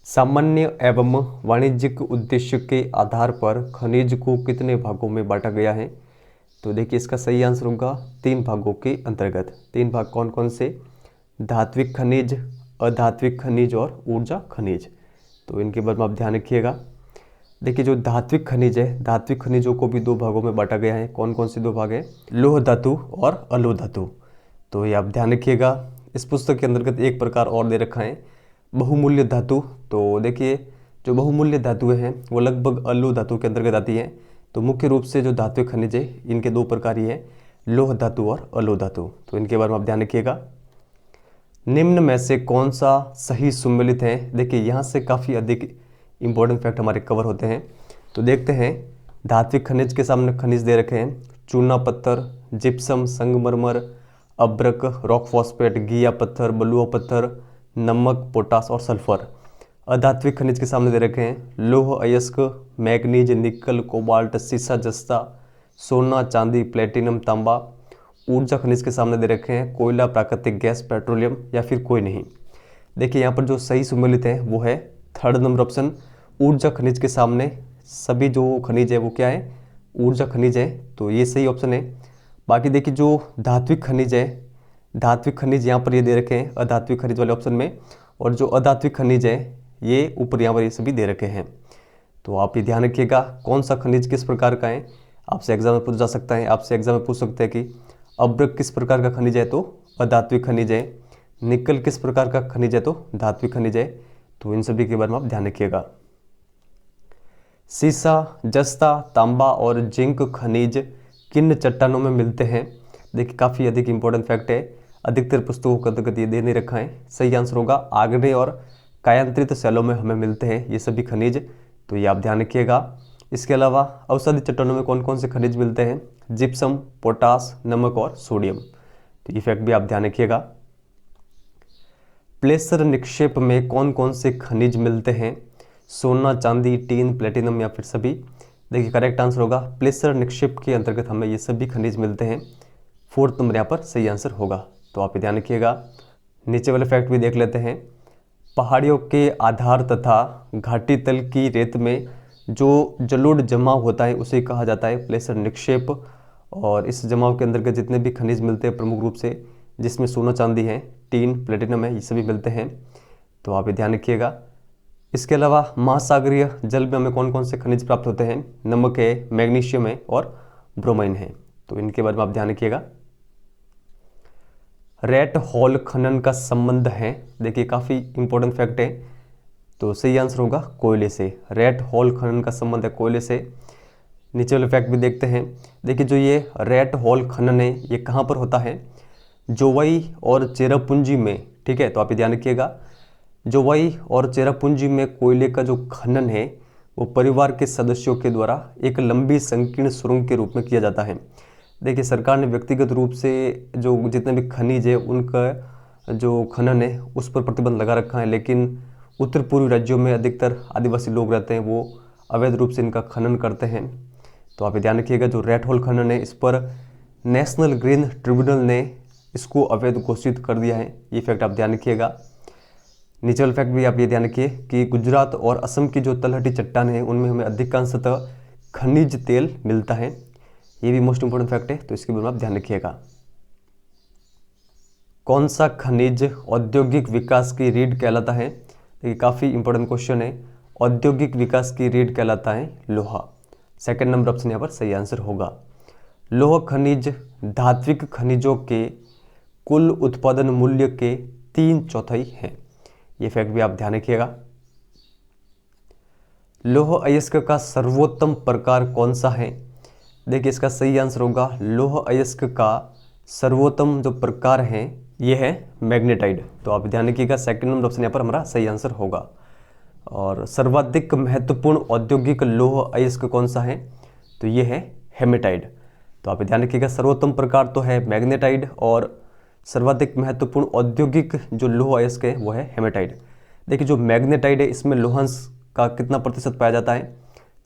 सामान्य एवं वाणिज्यिक उद्देश्य के आधार पर खनिज को कितने भागों में बांटा गया है? तो देखिए इसका सही आंसर होगा 3 भागों के अंतर्गत। 3 भाग कौन कौन से? धात्विक खनिज, अधात्विक खनिज और ऊर्जा खनिज। तो इनके बारे में आप ध्यान रखिएगा। देखिए जो धात्विक खनिज है, धात्विक खनिजों को भी 2 भागों में बांटा गया है। कौन कौन से 2 भाग हैं? लौह धातु और अलोह धातु। तो ये आप ध्यान रखिएगा। इस पुस्तक के अंतर्गत एक प्रकार और दे रखा है, बहुमूल्य धातु। तो देखिए जो बहुमूल्य धातुएं हैं वो लगभग अलोह धातु के अंतर्गत आती हैं। तो मुख्य रूप से जो धात्विक खनिज है इनके 2 प्रकार ही हैं, लौह धातु और अलोह धातु। तो इनके बारे में आप ध्यान रखिएगा। निम्न में से कौन सा सही सुमेलित है? देखिए यहाँ से काफ़ी अधिक इंपॉर्टेंट फैक्ट हमारे कवर होते हैं। तो देखते हैं, धात्विक खनिज के सामने खनिज दे रखे हैं, चूना पत्थर, जिप्सम, संगमरमर, अब्रक, रॉक फॉस्फेट, गीया पत्थर, बलुआ पत्थर, नमक, पोटास और सल्फर। अधात्विक खनिज के सामने दे रखे हैं, लौह अयस्क, मैग्नीज, निकल, कोबाल्ट, सीसा, जस्ता, सोना, चांदी, प्लेटिनम, तांबा। ऊर्जा खनिज के सामने दे रखे हैं, कोयला, प्राकृतिक गैस, पेट्रोलियम या फिर कोई नहीं। देखिए यहाँ पर जो सही सुमेलित है वो है 3rd नंबर ऑप्शन। ऊर्जा खनिज के सामने सभी जो खनिज है वो क्या है? ऊर्जा खनिज है। तो ये सही ऑप्शन है। बाकी देखिए जो धात्विक खनिज है, धात्विक खनिज यहाँ पर ये दे रखे हैं अधात्विक खनिज वाले ऑप्शन में, और जो अधात्विक खनिज है ये ऊपर यहाँ पर ये सभी दे रखे हैं। तो आप ये ध्यान रखिएगा कौन सा खनिज किस प्रकार का है। आपसे एग्जाम में पूछ जा सकता है, आपसे एग्जाम में पूछ सकते हैं कि अब्रक किस प्रकार का खनिज है? तो अधात्विक खनिज है। निकल किस प्रकार का खनिज है? तो धात्विक खनिज है। तो इन सभी के बारे में आप ध्यान रखिएगा। सीसा, जस्ता, तांबा और जिंक खनिज किन चट्टानों में मिलते हैं? देखिए काफ़ी अधिक इंपॉर्टेंट फैक्ट है, अधिकतर पुस्तकों का अंतर्गत ये दे नहीं रखा है। सही आंसर होगा आग्नेय और कायांतरित शैलों में हमें मिलते हैं ये सभी खनिज। तो ये आप ध्यान रखिएगा। इसके अलावा औषधि चट्टानों में कौन कौन से खनिज मिलते हैं? जिप्सम, पोटास, नमक और सोडियम। तो ये फैक्ट भी आप ध्यान रखिएगा। प्लेसर निक्षेप में कौन कौन से खनिज मिलते हैं? सोना, चांदी, टीन, प्लेटिनम या फिर सभी। देखिए करेक्ट आंसर होगा प्लेसर निक्षेप के अंतर्गत हमें ये सभी खनिज मिलते हैं। 4th नंबर यहाँ पर सही आंसर होगा। तो आप ध्यान रखिएगा। नीचे वाले फैक्ट भी देख लेते हैं। पहाड़ियों के आधार तथा घाटी तल की रेत में जो जलोढ़ जमाव होता है उसे कहा जाता है प्लेसर निक्षेप। और इस जमाव के अंतर्गत जितने भी खनिज मिलते हैं प्रमुख रूप से, जिसमें सोना, चांदी है, टीन, प्लेटिनम है, ये सभी मिलते हैं। तो आप ये ध्यान रखिएगा। इसके अलावा महासागरीय जल में हमें कौन कौन से खनिज प्राप्त होते हैं? नमक है, मैग्नीशियम है और ब्रोमाइन है। तो इनके बारे में आप ध्यान रखिएगा। रेट हॉल खनन का संबंध है, देखिए काफ़ी इंपॉर्टेंट फैक्ट है। तो सही आंसर होगा कोयले से। रेट हॉल खनन का संबंध है कोयले से। नीचे वाले फैक्ट भी देखते हैं। देखिए जो ये रेट हॉल खनन है ये कहाँ पर होता है? जोवाई और चेरापूंजी में। ठीक है, तो आप ये ध्यान रखिएगा। जोवाई और चेरापूंजी में कोयले का जो खनन है वो परिवार के सदस्यों के द्वारा एक लंबी संकीर्ण सुरंग के रूप में किया जाता है। देखिए सरकार ने व्यक्तिगत रूप से जो जितने भी खनिज है उनका जो खनन है उस पर प्रतिबंध लगा रखा है, लेकिन उत्तर पूर्वी राज्यों में अधिकतर आदिवासी लोग रहते हैं, वो अवैध रूप से इनका खनन करते हैं। तो आप ध्यान रखिएगा जो रेट हॉल खनन है इस पर नेशनल ग्रीन ट्रिब्यूनल ने इसको अवैध घोषित कर दिया है। ये फैक्ट आप ध्यान रखिएगा। नीचे वाला फैक्ट भी आप ये ध्यान रखिए कि गुजरात और असम की जो तलहटी चट्टान है उनमें हमें अधिकांशतः खनिज तेल मिलता है। ये भी मोस्ट इंपोर्टेंट फैक्ट है, तो इसके बारे में आप ध्यान रखिएगा। कौन सा खनिज औद्योगिक विकास की रीढ़ कहलाता है? देखिए काफ़ी इंपॉर्टेंट क्वेश्चन है। औद्योगिक विकास की रीढ़ कहलाता है लोहा। 2nd नंबर ऑप्शन यहाँ पर सही आंसर होगा। लोह खनिज धात्विक खनिजों के कुल उत्पादन मूल्य के 3/4 है। ये फैक्ट भी आप ध्यान रखिएगा। लौह अयस्क का सर्वोत्तम प्रकार कौन सा है? देखिए इसका सही आंसर होगा लौह अयस्क का सर्वोत्तम जो प्रकार है ये है मैग्नेटाइड। तो आप ध्यान रखिएगा 2nd नंबर ऑप्शन यहाँ पर हमारा सही आंसर होगा। और सर्वाधिक महत्वपूर्ण औद्योगिक लौह अयस्क कौन सा है? तो ये है हेमेटाइड। तो आप ध्यान रखिएगा सर्वोत्तम प्रकार तो है मैग्नेटाइड और सर्वाधिक महत्वपूर्ण औद्योगिक जो लौह अयस्क है वो है हेमेटाइट। देखिए जो मैग्नेटाइट है इसमें लोहांश का कितना प्रतिशत पाया जाता है,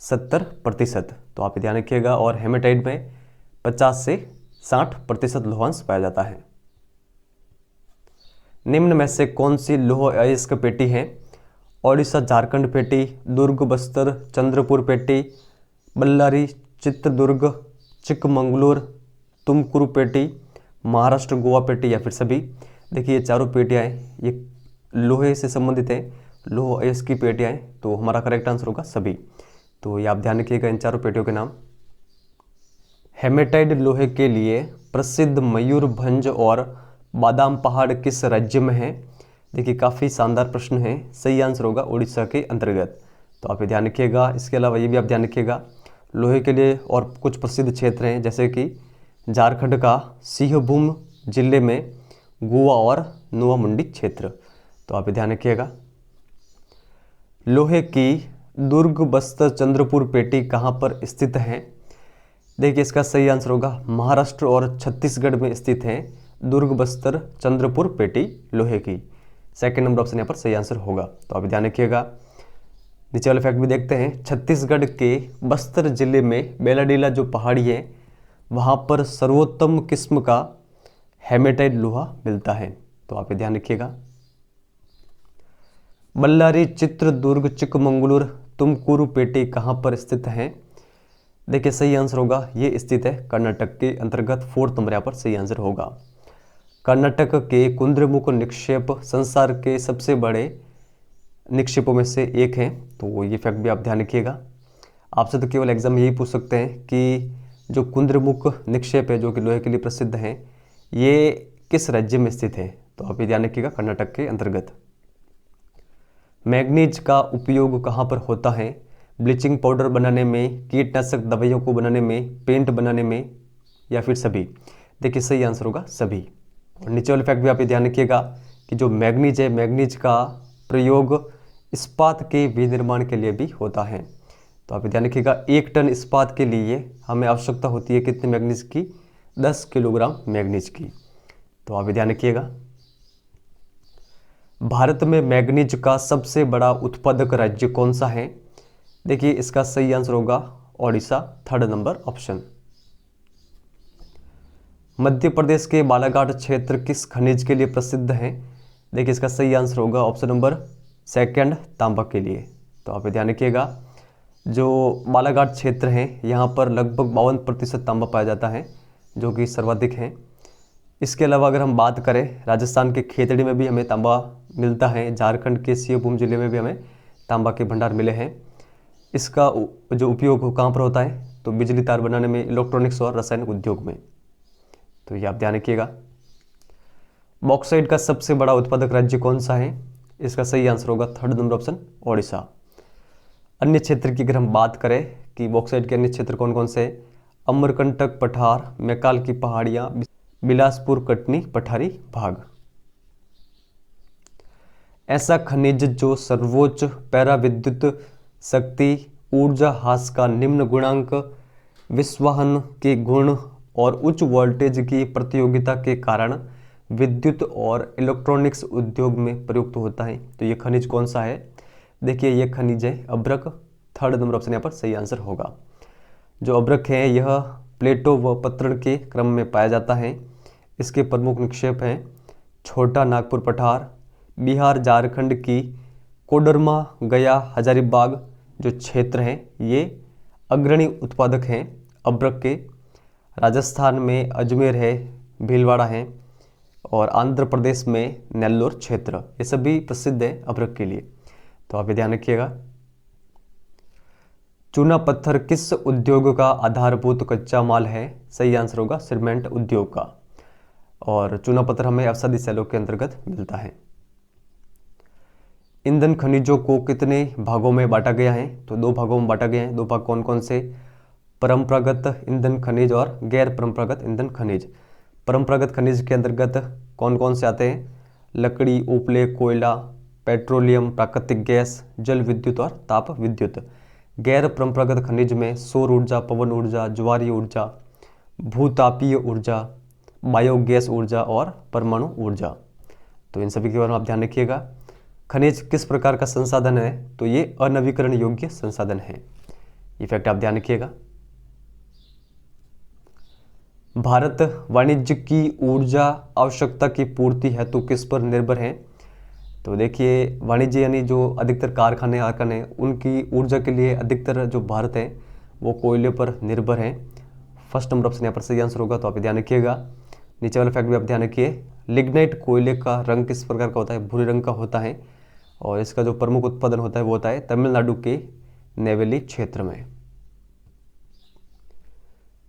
70%, तो आप ध्यान रखिएगा। और हेमेटाइट में 50 से 60% लोहांश पाया जाता है। निम्न में से कौन सी लौह अयस्क पेटी है? ओडिशा झारखंड पेटी, दुर्ग बस्तर चंद्रपुर पेटी, बल्लारी चित्रदुर्ग चिकमंगलूर तुमकुरु पेटी, महाराष्ट्र गोवा पेटी या फिर सभी। देखिए ये चारों पेटियाँ हैं, ये लोहे से संबंधित है, लौह अयस्क की पेटियाँ हैं, तो हमारा करेक्ट आंसर होगा सभी। तो ये आप ध्यान रखिएगा इन चारों पेटियों के नाम। हेमेटाइट लोहे के लिए प्रसिद्ध मयूरभंज और बादाम पहाड़ किस राज्य में है? देखिए काफ़ी शानदार प्रश्न है, सही आंसर होगा उड़ीसा के अंतर्गत। तो आप ये ध्यान रखिएगा। इसके अलावा ये भी आप ध्यान रखिएगा लोहे के लिए और कुछ प्रसिद्ध क्षेत्र हैं, जैसे कि झारखंड का सिंहभूम जिले में गोवा और नुआ मुंडी क्षेत्र। तो आप ये ध्यान रखिएगा। लोहे की दुर्ग बस्तर चंद्रपुर पेटी कहाँ पर स्थित है? देखिए इसका सही आंसर होगा महाराष्ट्र और छत्तीसगढ़ में स्थित है दुर्ग बस्तर चंद्रपुर पेटी लोहे की। सेकंड नंबर ऑप्शन यहाँ पर सही आंसर होगा। तो आप ध्यान रखिएगा। नीचे वाले फैक्ट भी देखते हैं। छत्तीसगढ़ के बस्तर जिले में बेलाडीला जो पहाड़ी है वहाँ पर सर्वोत्तम किस्म का हेमेटाइट लोहा मिलता है। तो आप ध्यान रखिएगा। बल्लारी चित्रदुर्ग चिकमंगलूर तुमकुरु पेटी कहाँ पर स्थित है? देखिए सही आंसर होगा ये स्थित है कर्नाटक के अंतर्गत। 4th नंबर यहाँ पर सही आंसर होगा। कर्नाटक के कुंद्रमुख निक्षेप संसार के सबसे बड़े निक्षेपों में से एक है। तो ये फैक्ट भी आप ध्यान रखिएगा। आपसे तो केवल एग्जाम में यही पूछ सकते हैं कि जो कुंद्रमुख निक्षेप है जो कि लोहे के लिए प्रसिद्ध है ये किस राज्य में स्थित है? तो आप ये ध्यान रखिएगा कर्नाटक के अंतर्गत। मैग्नीज का उपयोग कहाँ पर होता है? ब्लीचिंग पाउडर बनाने में, कीटनाशक दवाइयों को बनाने में, पेंट बनाने में या फिर सभी। देखिए सही आंसर होगा सभी। और नीचे वाले फैक्ट भी आप ये ध्यान रखिएगा कि जो मैग्नीज है मैग्नीज का प्रयोग इस्पात के विनिर्माण के लिए भी होता है। तो आप ये ध्यान रखिएगा 1 टन इस्पात के लिए हमें आवश्यकता होती है कितने मैग्नीज की? 10 किलोग्राम मैग्नीज की। तो आप ये ध्यान रखिएगा। भारत में मैग्नीज का सबसे बड़ा उत्पादक राज्य कौन सा है? देखिए इसका सही आंसर होगा Odisha, 3rd number option. Madhya Pradesh के बालाघाट क्षेत्र किस खनिज के लिए प्रसिद्ध है? देखिए इसका सही आंसर होगा ऑप्शन नंबर 2, तांबा के लिए। तो आप ध्यान रखिएगा जो बालाघाट क्षेत्र है यहाँ पर लगभग 52% तांबा पाया जाता है जो कि सर्वाधिक है। इसके अलावा अगर हम बात करें राजस्थान के खेतड़ी में भी हमें तांबा मिलता है, झारखंड के सिंहभूम जिले में भी हमें तांबा के भंडार मिले हैं। इसका जो उपयोग कहाँ पर होता है? तो बिजली तार बनाने में, इलेक्ट्रॉनिक्स और रासायनिक उद्योग में। तो ये आप ध्यान रखिएगा। बॉक्साइट का सबसे बड़ा उत्पादक राज्य कौन सा है? इसका सही आंसर होगा 3rd नंबर ऑप्शन ओडिशा। अन्य क्षेत्र की अगर हम बात करें कि बॉक्साइट के अन्य क्षेत्र कौन कौन से हैं? अमरकंटक पठार, मैकाल की पहाड़ियाँ, बिलासपुर कटनी पठारी भाग। ऐसा खनिज जो सर्वोच्च पैराविद्युत शक्ति ऊर्जा ह्रास का निम्न गुणांक, विस्वाहन के गुण और उच्च वोल्टेज की प्रतियोगिता के कारण विद्युत और इलेक्ट्रॉनिक्स उद्योग में प्रयुक्त होता है। तो ये खनिज कौन सा है? देखिए ये खनिज है अभ्रक, 3rd नंबर ऑप्शन यहाँ पर सही आंसर होगा। जो अभ्रक है यह प्लेटो व पत्थर के क्रम में पाया जाता है। इसके प्रमुख निक्षेप हैं छोटा नागपुर पठार, बिहार झारखंड की कोडरमा, गया, हजारीबाग जो क्षेत्र हैं ये अग्रणी उत्पादक हैं अभ्रक के। राजस्थान में अजमेर है, भीलवाड़ा है और आंध्र प्रदेश में नेल्लोर क्षेत्र, ये सभी प्रसिद्ध है अभ्रक के लिए। तो आप ये ध्यान रखिएगा। चूना पत्थर किस उद्योग का आधारभूत कच्चा माल है? सही आंसर होगा सीमेंट उद्योग का। और चूना पत्थर हमें अवसादी सैलों के अंतर्गत मिलता है। ईंधन खनिजों को कितने भागों में बांटा गया है? तो 2 भागों में बांटा गया है। 2 भाग कौन कौन से? परंपरागत ईंधन खनिज और गैर परंपरागत ईंधन खनिज। परंपरागत खनिज के अंतर्गत कौन कौन से आते हैं? लकड़ी, उपले, कोयला, पेट्रोलियम, प्राकृतिक गैस, जल विद्युत और ताप विद्युत। गैर परंपरागत खनिज में सौर ऊर्जा, पवन ऊर्जा, ज्वारीय ऊर्जा, भूतापीय ऊर्जा, बायोगैस ऊर्जा और परमाणु ऊर्जा। तो इन सभी के बारे में आप ध्यान रखिएगा। खनिज किस प्रकार का संसाधन है? तो ये अनवीकरण योग्य संसाधन है। ये फैक्ट आप ध्यान रखिएगा। भारत वाणिज्य की ऊर्जा आवश्यकता की पूर्ति हेतु किस पर निर्भर है? तो देखिए, वाणिज्य यानी जो अधिकतर कारखाने उनकी ऊर्जा के लिए अधिकतर जो भारत है वो कोयले पर निर्भर है। फर्स्ट नंबर ऑप्शन यहाँ पर सही आंसर होगा। तो आप ध्यान रखिएगा। नीचे वाला फैक्ट भी आप ध्यान रखिए। लिग्नाइट कोयले का रंग किस प्रकार का होता है? भूरे रंग का होता है। और इसका जो प्रमुख उत्पादन होता है वो होता है तमिलनाडु के नेवेली क्षेत्र में।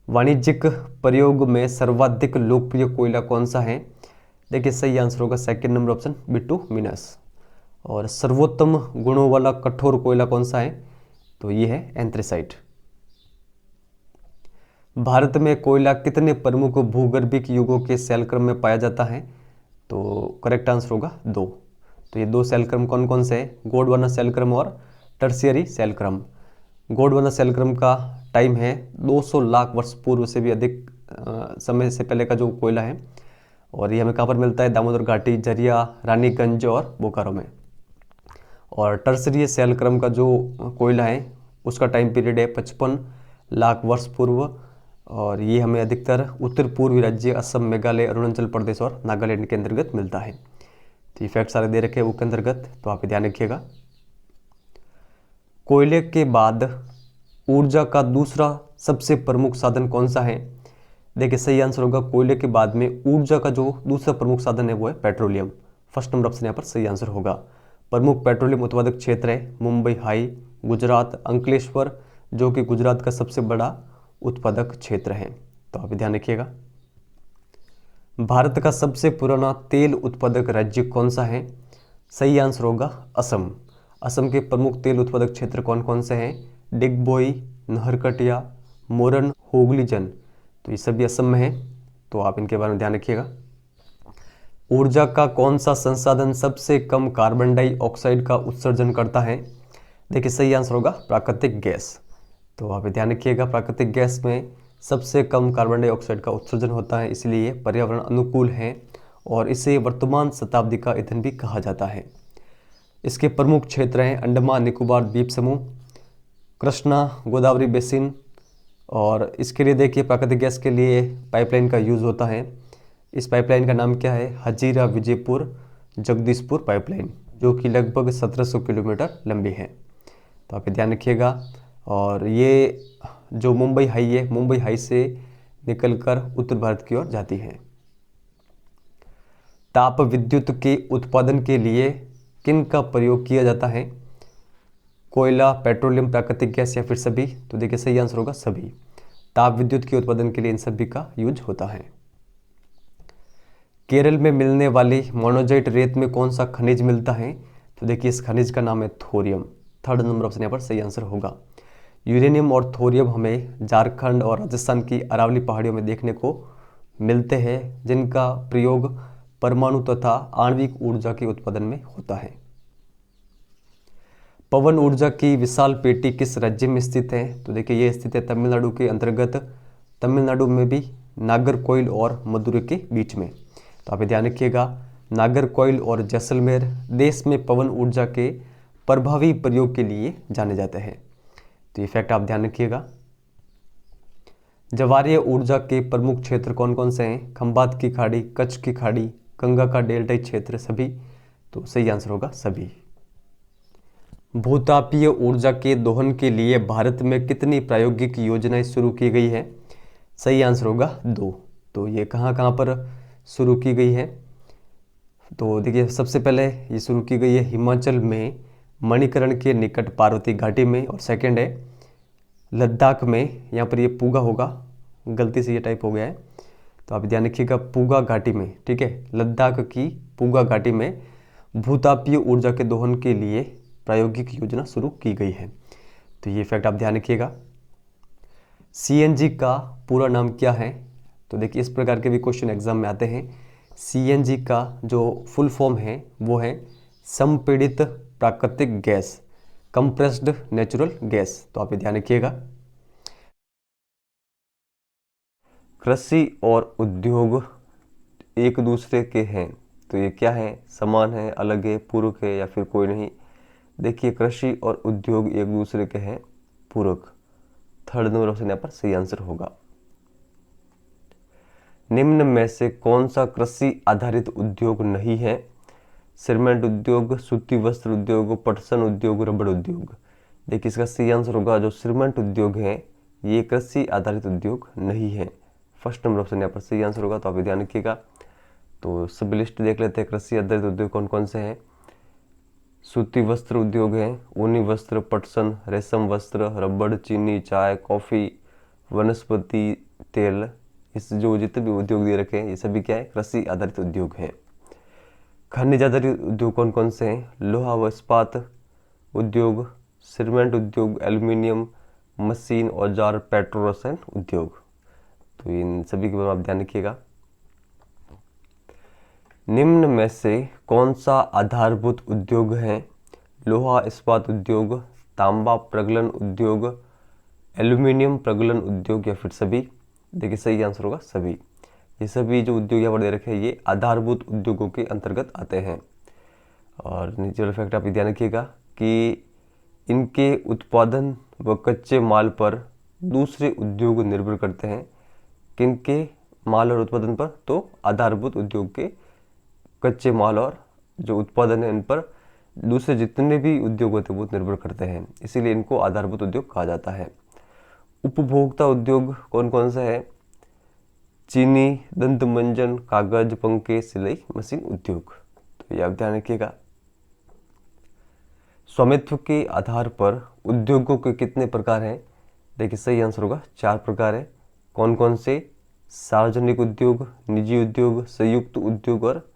वाणिज्यिक प्रयोग में सर्वाधिक लोकप्रिय कोयला कौन सा है? देखिए, सही आंसर होगा सेकंड नंबर ऑप्शन बिटुमिनस। और सर्वोत्तम गुणों वाला कठोर कोयला कौन सा है? तो ये है एंथ्रेसाइट। भारत में कोयला कितने प्रमुख भूगर्भिक युगों के शैलक्रम में पाया जाता है? तो करेक्ट आंसर होगा 2। तो ये 2 शैलक्रम कौन कौन से हैं? गोंडवाना शैलक्रम और टर्शियरी शैलक्रम। गोंडवाना शैलक्रम का टाइम है 200 लाख वर्ष पूर्व से भी अधिक समय से पहले का जो कोयला है। और ये हमें कहाँ पर मिलता है? दामोदर घाटी, झरिया, रानीगंज और बोकारो में। और टर्शियरी शैलक्रम का जो कोयला है उसका टाइम पीरियड है 55 लाख वर्ष पूर्व। और ये हमें अधिकतर उत्तर पूर्वी राज्य असम, मेघालय, अरुणाचल प्रदेश और नागालैंड के अंतर्गत मिलता है। तो ये फैक्ट सारे दे रखे हैं उसके अंतर्गत, तो आप ध्यान रखिएगा। कोयले के बाद ऊर्जा का दूसरा सबसे प्रमुख साधन कौन सा है? देखिए, सही आंसर होगा कोयले के बाद में ऊर्जा का जो दूसरा प्रमुख साधन है वो है पेट्रोलियम। फर्स्ट नंबर ऑप्शन यहाँ पर सही आंसर होगा। प्रमुख पेट्रोलियम उत्पादक क्षेत्र है मुंबई हाई, गुजरात, अंकलेश्वर, जो कि गुजरात का सबसे बड़ा उत्पादक क्षेत्र है। तो आप ध्यान रखिएगा। भारत का सबसे पुराना तेल उत्पादक राज्य कौन सा है? सही आंसर होगा असम। असम के प्रमुख तेल उत्पादक क्षेत्र कौन कौन से हैं? डिगबोई, नहरकटिया, मोरन, हुगलीजन। तो ये सभी असम में है। तो आप इनके बारे में ध्यान रखिएगा। ऊर्जा का कौन सा संसाधन सबसे कम कार्बन डाइऑक्साइड का उत्सर्जन करता है? देखिए, सही आंसर होगा प्राकृतिक गैस। तो आप ध्यान रखिएगा, प्राकृतिक गैस में सबसे कम कार्बन डाइऑक्साइड का उत्सर्जन होता है, इसलिए पर्यावरण अनुकूल है और इसे वर्तमान शताब्दी का ईंधन भी कहा जाता है। इसके प्रमुख क्षेत्र हैं अंडमान निकोबार द्वीप समूह, कृष्णा गोदावरी बेसिन। और इसके लिए देखिए, प्राकृतिक गैस के लिए पाइपलाइन का यूज़ होता है। इस पाइपलाइन का नाम क्या है? हजीरा विजयपुर जगदीशपुर पाइपलाइन, जो कि लगभग 1700 किलोमीटर लंबी है। तो आप ध्यान रखिएगा। और ये जो मुंबई हाई है, मुंबई हाई से निकलकर उत्तर भारत की ओर जाती है। ताप विद्युत के उत्पादन के लिए किन का प्रयोग किया जाता है? कोयला, पेट्रोलियम, प्राकृतिक गैस या फिर सभी? तो देखिए, सही आंसर होगा सभी। ताप विद्युत के उत्पादन के लिए इन सभी का यूज होता है। केरल में मिलने वाली मोनोजाइट रेत में कौन सा खनिज मिलता है? तो देखिए, इस खनिज का नाम है थोरियम। थर्ड नंबर ऑप्शन यहाँ पर सही आंसर होगा। यूरेनियम और थोरियम हमें झारखंड और राजस्थान की अरावली पहाड़ियों में देखने को मिलते हैं, जिनका प्रयोग परमाणु तथा आणविक ऊर्जा के उत्पादन में होता है। पवन ऊर्जा की विशाल पेटी किस राज्य में स्थित है? तो देखिए, ये स्थित है तमिलनाडु के अंतर्गत। तमिलनाडु में भी नागरकोइल और मदुरै के बीच में। तो आप ध्यान रखिएगा, नागरकोइल और जैसलमेर देश में पवन ऊर्जा के प्रभावी प्रयोग के लिए जाने जाते हैं। तो ये फैक्ट आप ध्यान रखिएगा। ज्वारीय ऊर्जा के प्रमुख क्षेत्र कौन कौन से हैं? खंबात की खाड़ी, कच्छ की खाड़ी, गंगा का डेल्टाई क्षेत्र, सभी? तो सही आंसर होगा सभी। भूतापीय ऊर्जा के दोहन के लिए भारत में कितनी प्रायोगिक योजनाएं शुरू की गई है? सही आंसर होगा 2। तो ये कहाँ कहाँ पर शुरू की गई है? तो देखिए, सबसे पहले ये शुरू की गई है हिमाचल में मणिकरण के निकट पार्वती घाटी में। और सेकंड है लद्दाख में, यहाँ पर ये पूगा होगा, गलती से ये टाइप हो गया है, तो आप ध्यान रखिएगा, पूगा घाटी में। ठीक है, लद्दाख की पूगा घाटी में भूतापीय ऊर्जा के दोहन के लिए प्रायोगिक योजना शुरू की गई है। तो ये फैक्ट आप ध्यान रखिएगा। सीएनजी का पूरा नाम क्या है? तो देखिए, इस प्रकार के भी क्वेश्चन एग्जाम में आते हैं। सीएनजी का जो फुल फॉर्म है वो है संपीड़ित प्राकृतिक गैस, कंप्रेस्ड नेचुरल गैस। तो आप ये ध्यान रखिएगा। कृषि और उद्योग एक दूसरे के हैं, तो ये क्या है? समान है, अलग है, पूरक है या फिर कोई नहीं? देखिए कृषि और उद्योग एक दूसरे के हैं पूरक। थर्ड नंबर ऑप्शन यहाँ पर सही आंसर होगा। निम्न में से कौन सा कृषि आधारित उद्योग नहीं है? सीमेंट उद्योग, सूती वस्त्र उद्योग, पटसन उद्योग, रबड़ उद्योग। देखिए इसका सही आंसर होगा जो सीमेंट उद्योग है ये कृषि आधारित उद्योग नहीं है। फर्स्ट नंबर ऑप्शन यहाँ पर सही आंसर होगा, तो आप ध्यान रखिएगा। तो सब लिस्ट देख लेते हैं कृषि आधारित उद्योग कौन कौन से हैं। सूती वस्त्र उद्योग है, ऊनी वस्त्र, पटसन, रेशम वस्त्र, रबड़, चीनी, चाय, कॉफी, वनस्पति तेल। इस जो जितने भी उद्योग दे रखे हैं ये सभी क्या है? कृषि आधारित उद्योग हैं। खनिज आधारित उद्योग कौन कौन से हैं? लोहा व इस्पात उद्योग, सीमेंट उद्योग, एल्यूमिनियम, मशीन, औजार, पेट्रो रसायन उद्योग। तो इन सभी के बारे में आप ध्यान रखिएगा। निम्न में से कौन सा आधारभूत उद्योग है? लोहा इस्पात उद्योग, तांबा प्रगलन उद्योग, एल्यूमिनियम प्रगलन उद्योग या फिर सभी? देखिए सही आंसर होगा सभी। ये सभी जो उद्योग यहाँ पर दे रखे हैं ये आधारभूत उद्योगों के अंतर्गत आते हैं। और नीचे वाला फैक्ट आप ध्यान रखिएगा कि इनके उत्पादन व कच्चे माल पर दूसरे उद्योग निर्भर करते हैं। किनके माल और उत्पादन पर? तो आधारभूत उद्योग के कच्चे माल और जो उत्पादन है इन पर दूसरे जितने भी उद्योग होते हैं वो निर्भर करते हैं, इसीलिए इनको आधारभूत उद्योग कहा जाता है। उपभोक्ता उद्योग कौन कौन सा है? चीनी, दंत मंजन, कागज, पंखे, सिलाई मशीन उद्योग। तो ये आप ध्यान रखिएगा। स्वामित्व के आधार पर उद्योगों के कितने प्रकार हैं? देखिए सही आंसर होगा 4 प्रकार है। कौन कौन से? सार्वजनिक उद्योग, निजी उद्योग, संयुक्त उद्योग और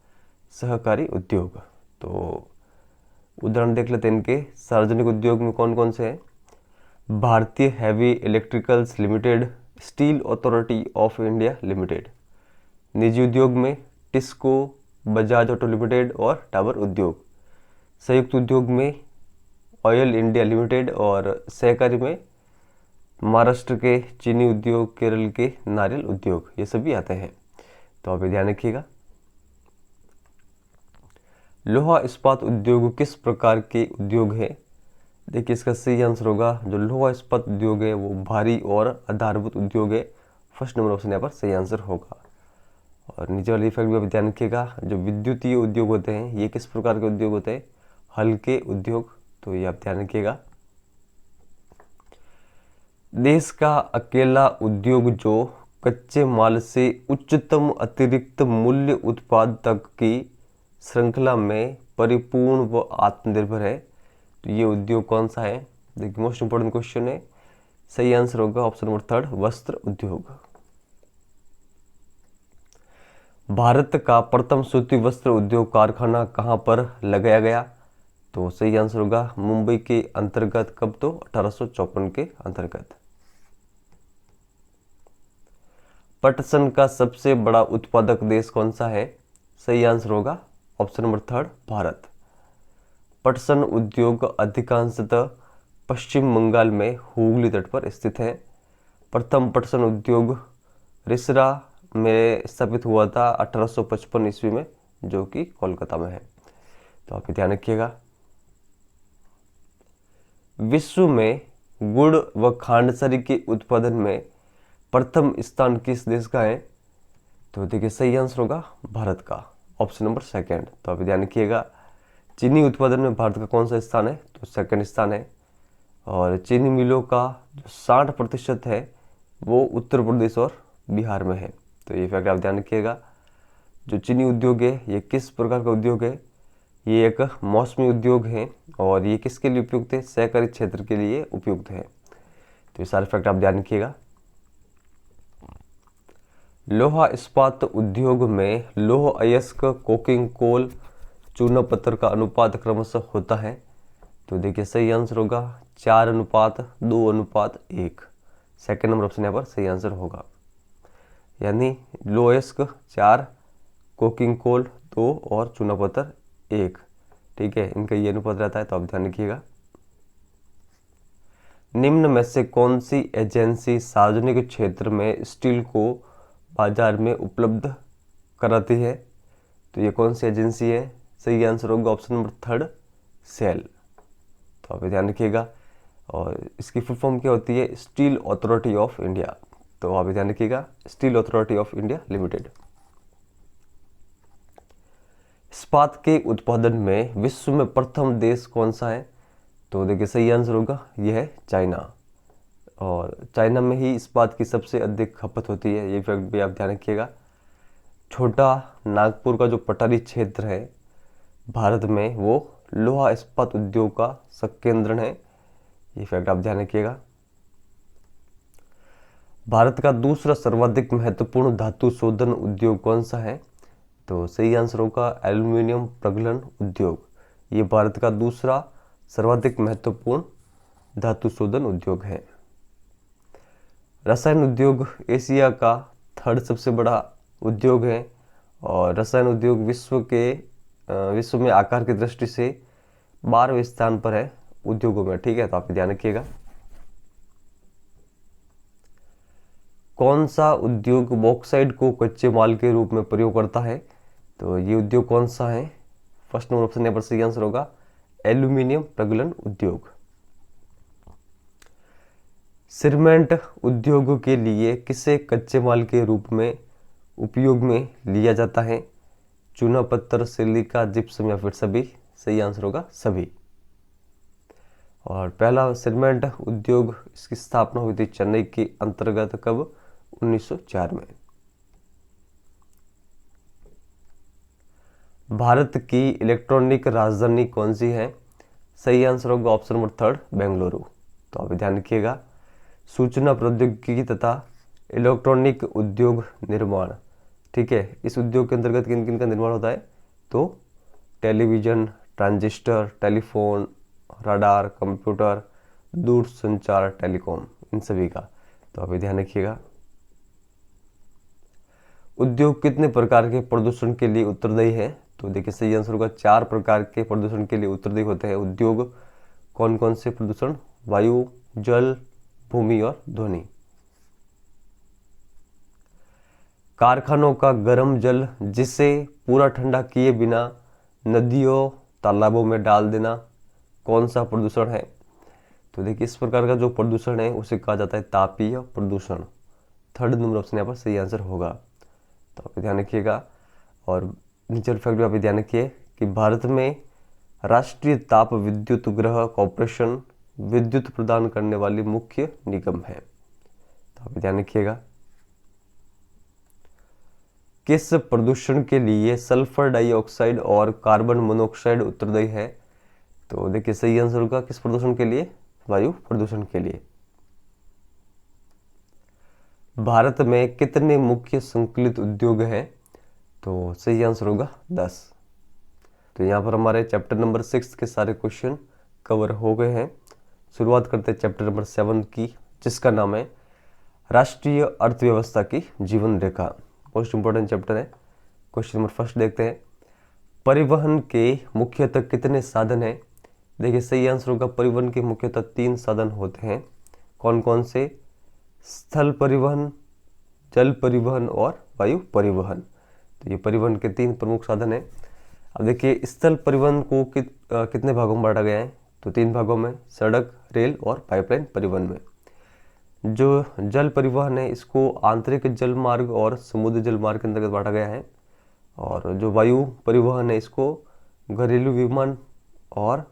सहकारी उद्योग। तो उदाहरण देख लेते हैं इनके। सार्वजनिक उद्योग में कौन कौन से हैं? भारतीय heavy electricals limited, steel authority of India limited. निजी उद्योग में टिस्को, बजाज ऑटो लिमिटेड और टावर उद्योग। संयुक्त उद्योग में ऑयल इंडिया लिमिटेड और सहकारी में महाराष्ट्र के चीनी उद्योग, केरल के नारियल उद्योग, ये सभी आते हैं। तो आप ध्यान रखिएगा। लोहा इस्पात उद्योग किस प्रकार के उद्योग है? देखिए इसका सही आंसर होगा जो लोहा इस्पात उद्योग है वो भारी और आधारभूत उद्योग है। फर्स्ट नंबर ऑप्शन यहाँ पर सही आंसर होगा। और नीचे वाले इफेक्ट भी आप ध्यान रखिएगा। जो विद्युतीय उद्योग होते हैं ये किस प्रकार के उद्योग होते हैं? हल्के उद्योग। तो ये आप ध्यान रखिएगा। देश का अकेला उद्योग जो कच्चे माल से उच्चतम अतिरिक्त मूल्य उत्पाद तक की श्रृंखला में परिपूर्ण व आत्मनिर्भर है, तो ये उद्योग कौन सा है? देखिए मोस्ट इंपोर्टेंट क्वेश्चन है। सही आंसर होगा ऑप्शन नंबर 3 वस्त्र उद्योग। भारत का प्रथम सूती वस्त्र उद्योग कारखाना कहाँ पर लगाया गया? तो सही आंसर होगा मुंबई के अंतर्गत। कब? तो 1854 के अंतर्गत। पटसन का सबसे बड़ा उत्पादक देश कौन सा है? सही आंसर होगा ऑप्शन नंबर 3 भारत। पटसन उद्योग अधिकांशतः पश्चिम बंगाल में हुगली तट पर स्थित है। प्रथम पटसन उद्योग रिसरा में स्थापित हुआ था 1855 ईस्वी में, जो कि कोलकाता में है। तो आप ध्यान रखिएगा। विश्व में गुड़ व खांडसारी के उत्पादन में प्रथम स्थान किस देश का है? तो देखिए सही आंसर होगा भारत का, ऑप्शन नंबर 2। तो आप ध्यान रखिएगा। चीनी उत्पादन में भारत का कौन सा स्थान है? तो 2nd स्थान है। और चीनी मिलों का जो 60% है वो उत्तर प्रदेश और बिहार में है। तो ये फैक्ट आप ध्यान रखिएगा। जो चीनी उद्योग है ये किस प्रकार का उद्योग है? ये एक मौसमी उद्योग है और ये किसके लिए उपयुक्त है? सहकारी क्षेत्र के लिए उपयुक्त है। तो ये सारे फैक्ट आप ध्यान रखिएगा। लोहा इस्पात उद्योग में लौह अयस्क, कोकिंग कोल, चूना पत्थर का अनुपात क्रमशः होता है। तो देखिए सही आंसर होगा 4:2:1। 2nd नंबर ऑप्शन यहाँ पर सही आंसर होगा। यानी लौह अयस्क 4, कोकिंग कोल 2 और चूना पत्थर 1। ठीक है, इनका ये अनुपात रहता है, तो आप ध्यान रखिएगा। निम्न में से कौन सी एजेंसी सार्वजनिक क्षेत्र में स्टील को बाजार में उपलब्ध कराती है। तो ये कौन सी एजेंसी है? सही आंसर होगा ऑप्शन नंबर 3 सेल। तो आप ध्यान रखिएगा। और इसकी फुल फॉर्म क्या होती है? Steel authority of India. तो आप ध्यान रखिएगा, steel authority of India limited. इस्पात के उत्पादन में विश्व में प्रथम देश कौन सा है? तो देखिए सही आंसर होगा यह है चाइना। और चाइना में ही इस्पात की सबसे अधिक खपत होती है, ये फैक्ट भी आप ध्यान रखिएगा। छोटा नागपुर का जो पठारी क्षेत्र है भारत में, वो लोहा इस्पात उद्योग का संकेंद्रण है, ये फैक्ट आप ध्यान रखिएगा। भारत का दूसरा सर्वाधिक महत्वपूर्ण धातु शोधन उद्योग कौन सा है? तो सही आंसर होगा एल्यूमिनियम प्रगलन उद्योग। ये भारत का दूसरा सर्वाधिक महत्वपूर्ण धातु शोधन उद्योग है। रसायन उद्योग एशिया का 3rd सबसे बड़ा उद्योग है। और रसायन उद्योग विश्व में आकार की दृष्टि से 12वें स्थान पर है उद्योगों में, ठीक है। तो आप ध्यान रखिएगा। कौन सा उद्योग बॉक्साइट को कच्चे माल के रूप में प्रयोग करता है? तो ये उद्योग कौन सा है? फर्स्ट नंबर ऑप्शन यहाँ पर सही आंसर होगा एल्यूमिनियम प्रगलन उद्योग। सीमेंट उद्योग के लिए किसे कच्चे माल के रूप में उपयोग में लिया जाता है? चूना पत्थर, सिलिका, जिप्सम या फिर सभी? सही आंसर होगा सभी। और पहला सीमेंट उद्योग, इसकी स्थापना हुई थी चेन्नई के अंतर्गत, कब? 1904 में। भारत की इलेक्ट्रॉनिक राजधानी कौन सी है? सही आंसर होगा ऑप्शन नंबर 3 बेंगलुरु। तो आप ध्यान रखिएगा। सूचना प्रौद्योगिकी तथा इलेक्ट्रॉनिक उद्योग निर्माण, ठीक है, इस उद्योग के अंतर्गत किन किन का निर्माण होता है? तो television, transistor, telephone, radar, computer, दूरसंचार, टेलीकॉम, इन सभी का। तो आप ध्यान रखिएगा। उद्योग कितने प्रकार के प्रदूषण के लिए उत्तरदायी है? तो देखिए सही आंसर होगा 4 प्रकार के प्रदूषण के लिए उत्तरदायी होते हैं उद्योग। कौन कौन से प्रदूषण? वायु, जल, भूमि और ध्वनि। कारखानों का गर्म जल जिसे पूरा ठंडा किए बिना नदियों, तालाबों में डाल देना, कौन सा प्रदूषण है? तो देखिए इस प्रकार का जो प्रदूषण है उसे कहा जाता है तापीय प्रदूषण। 3rd नंबर ऑप्शन यहाँ पर सही आंसर होगा। तो आप ध्यान रखिएगा। और नीचे फैक्ट भी आप ध्यान रखिए कि भारत में राष्ट्रीय ताप विद्युत ग्रह कॉर्पोरेशन विद्युत प्रदान करने वाली मुख्य निगम है। तो आप ध्यान रखिएगा। किस प्रदूषण के लिए सल्फर डाइऑक्साइड और कार्बन मोनोऑक्साइड उत्तरदायी है? तो देखिए सही आंसर होगा किस प्रदूषण के लिए? वायु प्रदूषण के लिए। भारत में कितने मुख्य संकलित उद्योग हैं? तो सही आंसर होगा 10। तो यहाँ पर हमारे चैप्टर नंबर 6 के सारे क्वेश्चन कवर हो गए हैं। शुरुआत करते हैं चैप्टर नंबर 7 की, जिसका नाम है राष्ट्रीय अर्थव्यवस्था की जीवन रेखा। मोस्ट इंपॉर्टेंट चैप्टर है। क्वेश्चन नंबर 1 देखते हैं। परिवहन के मुख्यतः कितने साधन हैं? देखिए सही आंसर होगा परिवहन के मुख्यतः 3 साधन होते हैं। कौन कौन से? स्थल परिवहन, जल परिवहन और वायु परिवहन। तो ये परिवहन के 3 प्रमुख साधन हैं। अब देखिए स्थल परिवहन को कितने भागों में बांटा गया है? तो 3 भागों में, सड़क, रेल और पाइपलाइन परिवहन में। जो जल परिवहन है इसको आंतरिक जल मार्ग और समुद्री जल मार्ग के अंतर्गत बांटा गया है। और जो वायु परिवहन है इसको घरेलू विमान और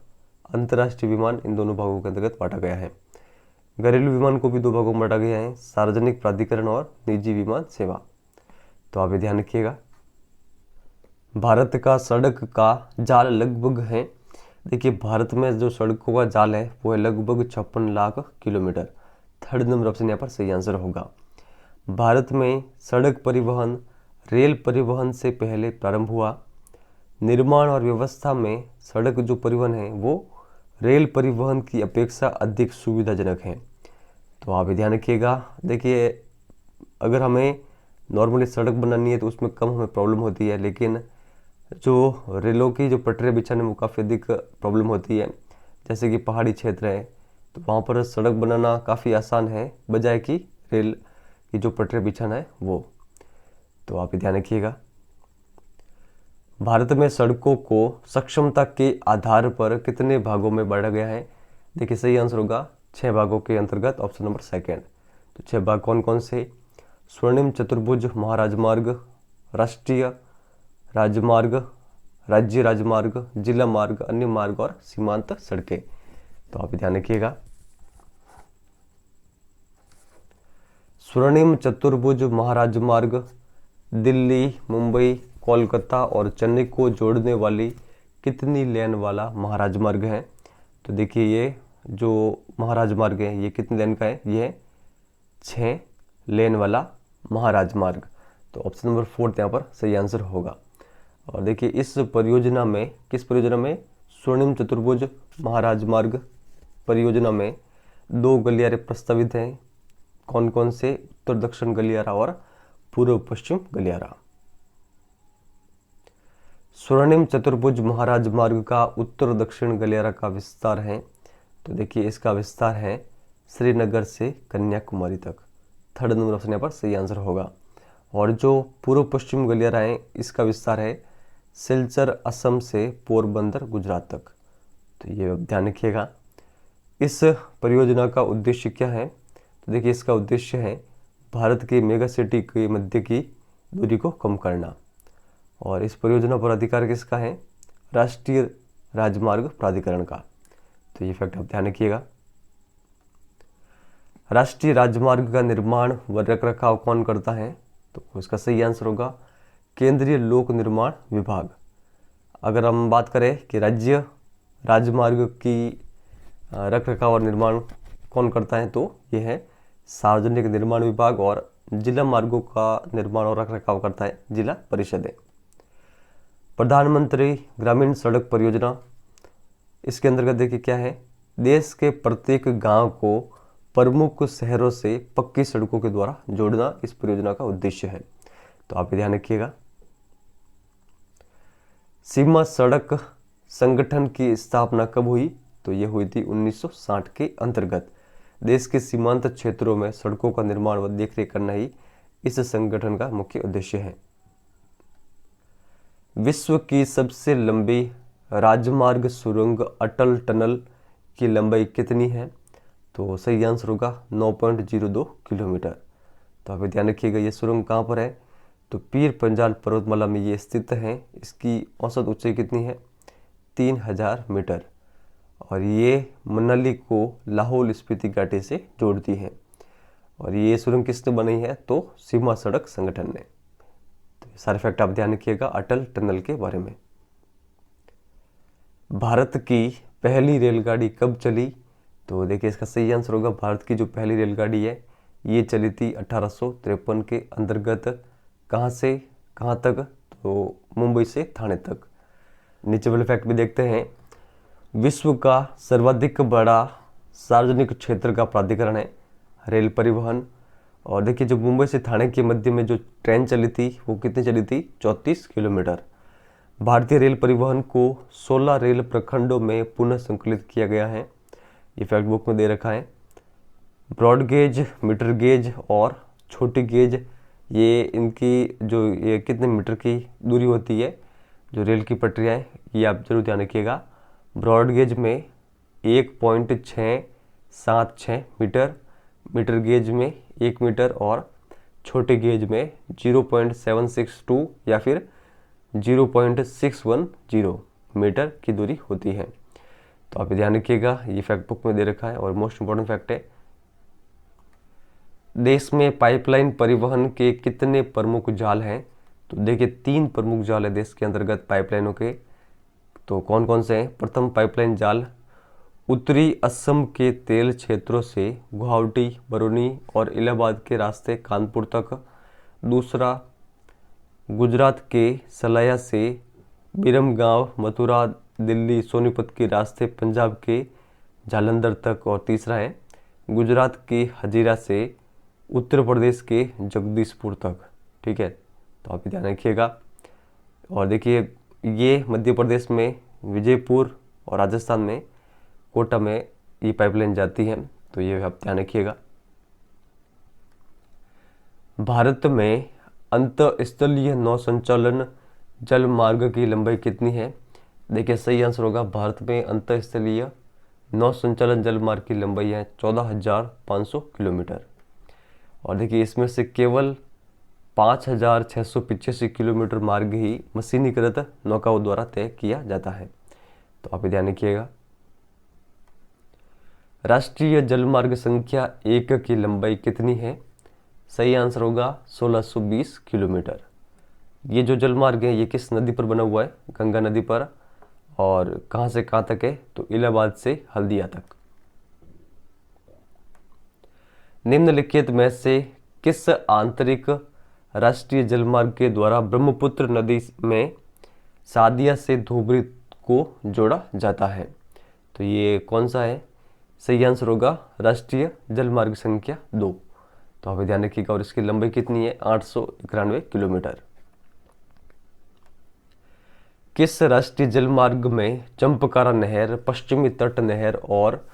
अंतर्राष्ट्रीय विमान, इन दोनों भागों के अंतर्गत बांटा गया है। घरेलू विमान को भी 2 भागों में बांटा गया है, सार्वजनिक प्राधिकरण और निजी विमान सेवा। तो आप ध्यान रखिएगा। भारत का सड़क का जाल लगभग है। देखिए भारत में जो सड़कों का जाल है वो है लगभग 56 lakh kilometre. 3rd number option यहाँ पर सही आंसर होगा। भारत में सड़क परिवहन रेल परिवहन से पहले प्रारंभ हुआ। निर्माण और व्यवस्था में सड़क जो परिवहन है वो रेल परिवहन की अपेक्षा अधिक सुविधाजनक है। तो आप ध्यान रखिएगा। देखिए अगर हमें नॉर्मली सड़क बनानी है तो उसमें कम हमें प्रॉब्लम होती है, लेकिन जो रेलों की जो पटरियाँ बिछाने में काफ़ी अधिक प्रॉब्लम होती है। जैसे कि पहाड़ी क्षेत्र है तो वहाँ पर सड़क बनाना काफ़ी आसान है बजाय कि रेल की जो पटरियाँ बिछाना है वो। तो आप ध्यान रखिएगा। भारत में सड़कों को सक्षमता के आधार पर कितने भागों में बांटा गया है? देखिए सही आंसर होगा 6 भागों के अंतर्गत, ऑप्शन नंबर सेकंड। तो 6 भाग कौन कौन से? स्वर्णिम चतुर्भुज महाराजमार्ग, राष्ट्रीय राजमार्ग, राज्य राजमार्ग, जिला मार्ग, अन्य मार्ग और सीमांत सड़कें। तो आप ध्यान रखिएगा। स्वर्णिम चतुर्भुज महाराजमार्ग दिल्ली, मुंबई, कोलकाता और चेन्नई को जोड़ने वाली कितनी लेन वाला महाराजमार्ग है? तो देखिए ये जो महाराजमार्ग है ये कितनी लेन का है? ये 6 लेन वाला महाराजमार्ग। तो ऑप्शन नंबर 4 यहाँ पर सही आंसर होगा। और देखिए इस परियोजना में, किस परियोजना में? स्वर्णिम चतुर्भुज महाराजमार्ग परियोजना में 2 गलियारे प्रस्तावित हैं। कौन कौन से? उत्तर दक्षिण गलियारा और पूर्व पश्चिम गलियारा। स्वर्णिम चतुर्भुज महाराजमार्ग का उत्तर दक्षिण गलियारा का विस्तार है, तो देखिए इसका विस्तार है श्रीनगर से कन्याकुमारी तक। थर्ड नंबर ऑप्शन यहाँ पर सही आंसर होगा। और जो पूर्व पश्चिम गलियारा है इसका विस्तार है सिलचर असम से पोरबंदर गुजरात तक। तो ये ध्यान रखिएगा। इस परियोजना का उद्देश्य क्या है? तो देखिए इसका उद्देश्य है भारत के मेगा सिटी के मध्य की दूरी को कम करना। और इस परियोजना पर अधिकार किसका है? राष्ट्रीय राजमार्ग प्राधिकरण का। तो ये फैक्ट आप ध्यान रखिएगा। राष्ट्रीय राजमार्ग का निर्माण व रखरखाव कौन करता है? तो इसका सही आंसर होगा केंद्रीय लोक निर्माण विभाग। अगर हम बात करें कि राज्य राजमार्ग की रखरखाव और निर्माण कौन करता है, तो ये है सार्वजनिक निर्माण विभाग। और जिला मार्गों का निर्माण और रखरखाव करता है जिला परिषदें। प्रधानमंत्री ग्रामीण सड़क परियोजना, इसके अंतर्गत देखिए क्या है? देश के प्रत्येक गांव को प्रमुख शहरों से पक्की सड़कों के द्वारा जोड़ना इस परियोजना का उद्देश्य है। तो आप ध्यान रखिएगा। सीमा सड़क संगठन की स्थापना कब हुई? तो ये हुई थी 1960 के अंतर्गत। देश के सीमांत क्षेत्रों में सड़कों का निर्माण व देखरेख करना ही इस संगठन का मुख्य उद्देश्य है। विश्व की सबसे लंबी राजमार्ग सुरंग अटल टनल की लंबाई कितनी है? तो सही आंसर होगा 9.02 किलोमीटर। तो आप ध्यान रखिएगा। ये सुरंग कहाँ पर है? तो पीर पंजाल पर्वतमाला में ये स्थित है। इसकी औसत ऊंचाई कितनी है? 3000 मीटर। और ये मनाली को लाहौल स्पीति घाटी से जोड़ती है। और ये सुरंग किसने बनाई है? तो सीमा सड़क संगठन ने। तो सारे फैक्ट आप ध्यान रखिएगा अटल टनल के बारे में। भारत की पहली रेलगाड़ी कब चली? तो देखिए इसका सही आंसर होगा भारत की जो पहली रेलगाड़ी है ये चली थी 1853 के अंतर्गत। कहाँ से कहाँ तक? तो मुंबई से थाने तक। नीचे वाले फैक्ट भी देखते हैं। विश्व का सर्वाधिक बड़ा सार्वजनिक क्षेत्र का प्राधिकरण है रेल परिवहन। और देखिए जो मुंबई से थाने के मध्य में जो ट्रेन चली थी वो कितनी चली थी? 34 किलोमीटर। भारतीय रेल परिवहन को 16 रेल प्रखंडों में पुनः संकलित किया गया है। ये फैक्ट बुक में दे रखा है। ब्रॉड गेज, मीटर गेज और छोटी गेज, ये इनकी जो ये कितने मीटर की दूरी होती है जो रेल की पटरियाँ हैं, ये आप जरूर ध्यान रखिएगा। ब्रॉड गेज में 1.676 मीटर, मीटर गेज में 1 मीटर और छोटे गेज में 0.762 या फिर 0.610 मीटर की दूरी होती है। तो आप ध्यान रखिएगा। ये फैक्ट बुक में दे रखा है। और मोस्ट इंपॉर्टेंट फैक्ट है, देश में पाइपलाइन परिवहन के कितने प्रमुख जाल हैं? तो देखिए 3 प्रमुख जाल है देश के अंतर्गत पाइपलाइनों के। तो कौन कौन से हैं? प्रथम पाइपलाइन जाल उत्तरी असम के तेल क्षेत्रों से गुवाहाटी, बरौनी और इलाहाबाद के रास्ते कानपुर तक। दूसरा गुजरात के सलाया से बिरमगांव, मथुरा, दिल्ली, सोनीपत के रास्ते पंजाब के जालंधर तक। और तीसरा है गुजरात के हजीरा से उत्तर प्रदेश के जगदीशपुर तक। ठीक है, तो आप ध्यान रखिएगा। और देखिए ये मध्य प्रदेश में विजयपुर और राजस्थान में कोटा में ये पाइपलाइन जाती है। तो ये आप ध्यान रखिएगा। भारत में अंतःस्थलीय नौ संचालन जल मार्ग की लंबाई कितनी है? देखिए सही आंसर होगा भारत में अंतरस्थलीय नौ संचालन जल मार्ग की लंबाई है 14,500 किलोमीटर। और देखिए इसमें से केवल 5,685 किलोमीटर मार्ग ही मशीनीकृत नौकाओं द्वारा तय किया जाता है। तो आप ध्यान रखिएगा। राष्ट्रीय जलमार्ग संख्या 1 की लंबाई कितनी है? सही आंसर होगा 1620 किलोमीटर। ये जो जलमार्ग है ये किस नदी पर बना हुआ है? गंगा नदी पर। और कहाँ से कहाँ तक है? तो इलाहाबाद से हल्दिया तक। निम्नलिखित में से किस आंतरिक राष्ट्रीय जलमार्ग के द्वारा ब्रह्मपुत्र नदी में सादिया से धोबरी को जोड़ा जाता है? तो ये कौन सा है? सही आंसर होगा राष्ट्रीय जलमार्ग संख्या 2। तो आप ध्यान रखिएगा। और इसकी लंबाई कितनी है? 891 किलोमीटर। किस राष्ट्रीय जलमार्ग में चंपकारा नहर, पश्चिमी तट नहर और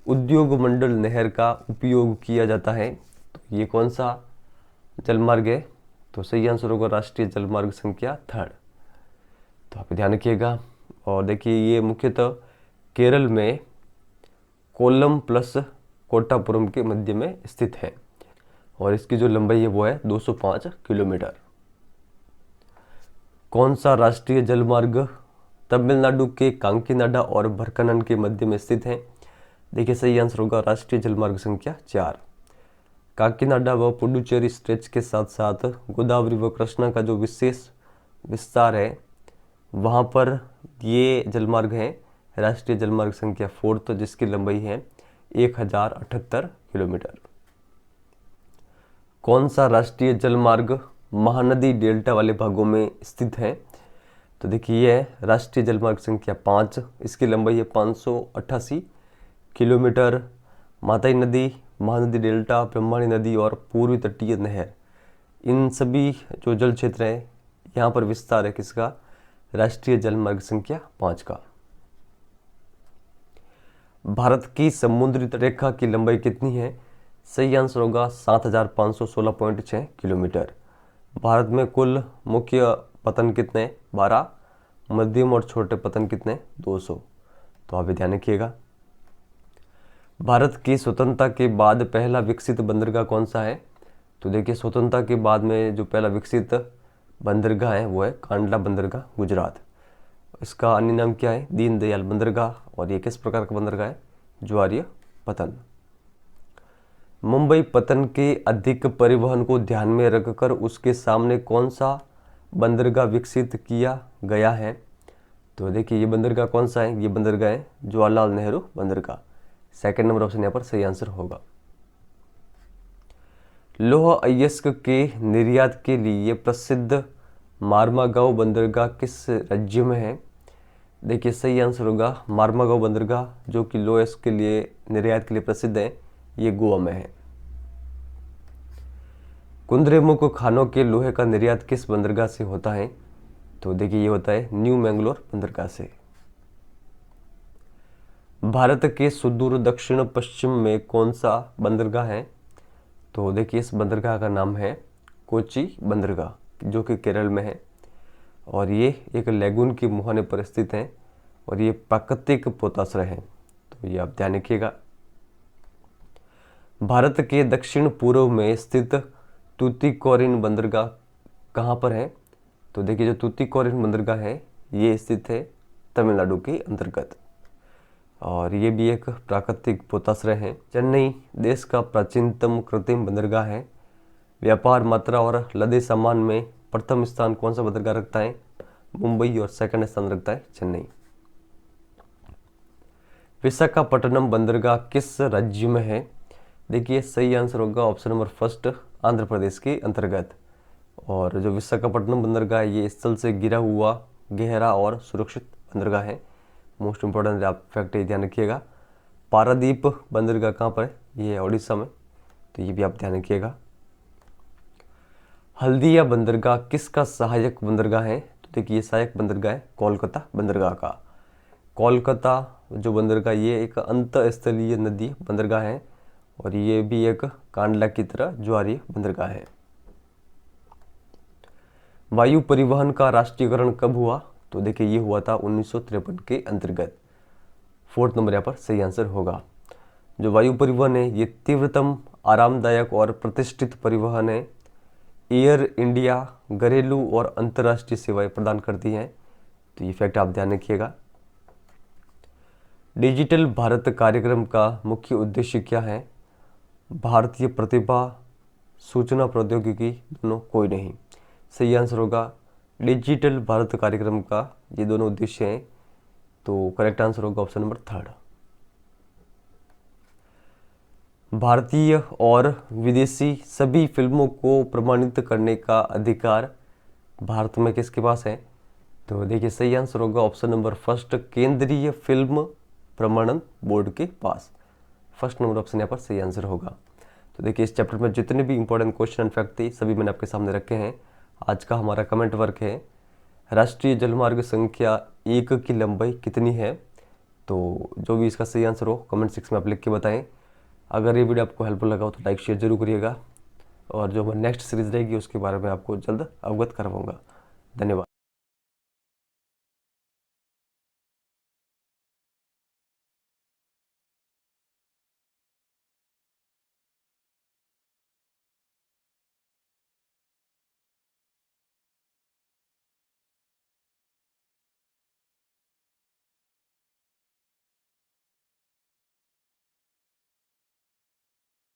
उद्योग मंडल नहर का उपयोग किया जाता है? तो ये कौन सा जलमार्ग है? तो सही आंसर होगा राष्ट्रीय जलमार्ग संख्या 3। तो आप ध्यान रखिएगा। और देखिए ये मुख्यतः केरल में कोल्लम प्लस कोट्टापुरम के मध्य में स्थित है। और इसकी जो लंबाई है वो है 205 किलोमीटर। कौन सा राष्ट्रीय जलमार्ग तमिलनाडु के कांकीनाडा और भरकनन के मध्य में स्थित है? देखिए सही आंसर होगा राष्ट्रीय जलमार्ग संख्या 4। काकीनाडा व पुडुचेरी स्ट्रेच के साथ साथ गोदावरी व कृष्णा का जो विशेष विस्तार है वहाँ पर ये जलमार्ग है राष्ट्रीय जलमार्ग संख्या 4, जिसकी लंबाई है 1078 किलोमीटर। कौन सा राष्ट्रीय जलमार्ग महानदी डेल्टा वाले भागों में स्थित है? तो देखिए ये है राष्ट्रीय जलमार्ग संख्या 5। इसकी लंबाई है 588 किलोमीटर। माताई नदी, महानदी डेल्टा, ब्रह्मणी नदी और पूर्वी तटीय नहर, इन सभी जो जल क्षेत्र हैं यहाँ पर विस्तार है किसका? राष्ट्रीय जलमार्ग संख्या 5 का। भारत की समुद्री रेखा की लंबाई कितनी है? सही आंसर होगा 7,516.6 किलोमीटर। भारत में कुल मुख्य पतन कितने? 12। मध्यम और छोटे पतन कितने? 200। तो आप ध्यान रखिएगा। भारत की स्वतंत्रता के बाद पहला विकसित बंदरगाह कौन सा है? तो देखिए स्वतंत्रता के बाद में जो पहला विकसित बंदरगाह है वो है कांडला बंदरगाह, गुजरात। इसका अन्य नाम क्या है? दीनदयाल बंदरगाह। और ये किस प्रकार का बंदरगाह है? ज्वारीय पतन। मुंबई पतन के अधिक परिवहन को ध्यान में रखकर उसके सामने कौन सा बंदरगाह विकसित किया गया है? तो देखिए ये बंदरगाह कौन सा है? ये बंदरगाह है जवाहरलाल नेहरू बंदरगाह। सेकंड नंबर ऑप्शन यहाँ पर सही आंसर होगा। लौह अयस्क के निर्यात के लिए प्रसिद्ध मार्मागांव बंदरगाह किस राज्य में है? देखिए सही आंसर होगा मार्मागांव बंदरगाह, जो कि लौह अयस्क के लिए निर्यात के लिए प्रसिद्ध है, ये गोवा में है। कुद्रेमुख खानों के लोहे का निर्यात किस बंदरगाह से होता है? तो देखिए ये होता है न्यू मैंगलोर बंदरगाह से। भारत के सुदूर दक्षिण पश्चिम में कौन सा बंदरगाह है? तो देखिए इस बंदरगाह का नाम है कोची बंदरगाह, जो कि केरल में है। और ये एक लेगून की मुहाने पर स्थित है और ये प्राकृतिक पोताश्रय है। तो ये आप ध्यान रखिएगा। भारत के दक्षिण पूर्व में स्थित तूतीकोरिन बंदरगाह कहाँ पर है? तो देखिए जो तूतीकोरिन बंदरगाह है ये स्थित है तमिलनाडु के अंतर्गत और ये भी एक प्राकृतिक पोताश्रय है। चेन्नई देश का प्राचीनतम कृत्रिम बंदरगाह है। व्यापार मात्रा और लदे सामान में प्रथम स्थान कौन सा बंदरगाह रखता है? मुंबई। और सेकंड स्थान रखता है चेन्नई। विशाखापट्टनम बंदरगाह किस राज्य में है? देखिए सही आंसर होगा option number first, Andhra Pradesh के अंतर्गत। और जो विशाखापट्टनम बंदरगाह है ये स्थल से घिरा हुआ गहरा और सुरक्षित बंदरगाह है। मोस्ट इंपॉर्टेंट आप फैक्ट ध्यान रखिएगा। पारादीप बंदरगाह कहाँ पर है? ये है उड़ीसा में, तो ये भी आप ध्यान रखिएगा। हल्दिया बंदरगाह किसका सहायक बंदरगाह है? तो देखिए सहायक बंदरगाह है कोलकाता बंदरगाह का। कोलकाता जो बंदरगाह ये एक अंतःस्थलीय नदी बंदरगाह है और ये भी एक कांडला की तरह ज्वारीय बंदरगाह है। वायु परिवहन का राष्ट्रीयकरण कब हुआ? तो देखिए ये हुआ था 1953 के अंतर्गत। 4th नंबर यहाँ पर सही आंसर होगा। जो वायु परिवहन है ये तीव्रतम, आरामदायक और प्रतिष्ठित परिवहन है। एयर इंडिया घरेलू और अंतर्राष्ट्रीय सेवाएं प्रदान करती हैं, तो ये फैक्ट आप ध्यान रखिएगा। डिजिटल भारत कार्यक्रम का मुख्य उद्देश्य क्या है? भारतीय प्रतिभा, सूचना प्रौद्योगिकी, दोनों कोई नहीं। सही आंसर होगा डिजिटल भारत कार्यक्रम का ये दोनों उद्देश्य हैं, तो करेक्ट आंसर होगा ऑप्शन नंबर 3rd। भारतीय और विदेशी सभी फिल्मों को प्रमाणित करने का अधिकार भारत में किसके पास है? तो देखिए सही आंसर होगा ऑप्शन नंबर 1st, केंद्रीय फिल्म प्रमाणन बोर्ड के पास। 1st नंबर ऑप्शन यहाँ पर सही आंसर होगा। तो देखिए इस चैप्टर में जितने भी इंपॉर्टेंट क्वेश्चन एंड फैक्ट थे सभी मैंने आपके सामने रखे हैं। आज का हमारा कमेंट वर्क है, राष्ट्रीय जलमार्ग संख्या 1 की लंबाई कितनी है? तो जो भी इसका सही आंसर हो कमेंट सेक्शन में आप लिख के बताएं। अगर ये वीडियो आपको हेल्पफुल लगा हो तो लाइक शेयर जरूर करिएगा, और जो हमारी नेक्स्ट सीरीज रहेगी उसके बारे में आपको जल्द अवगत करवाऊंगा। धन्यवाद।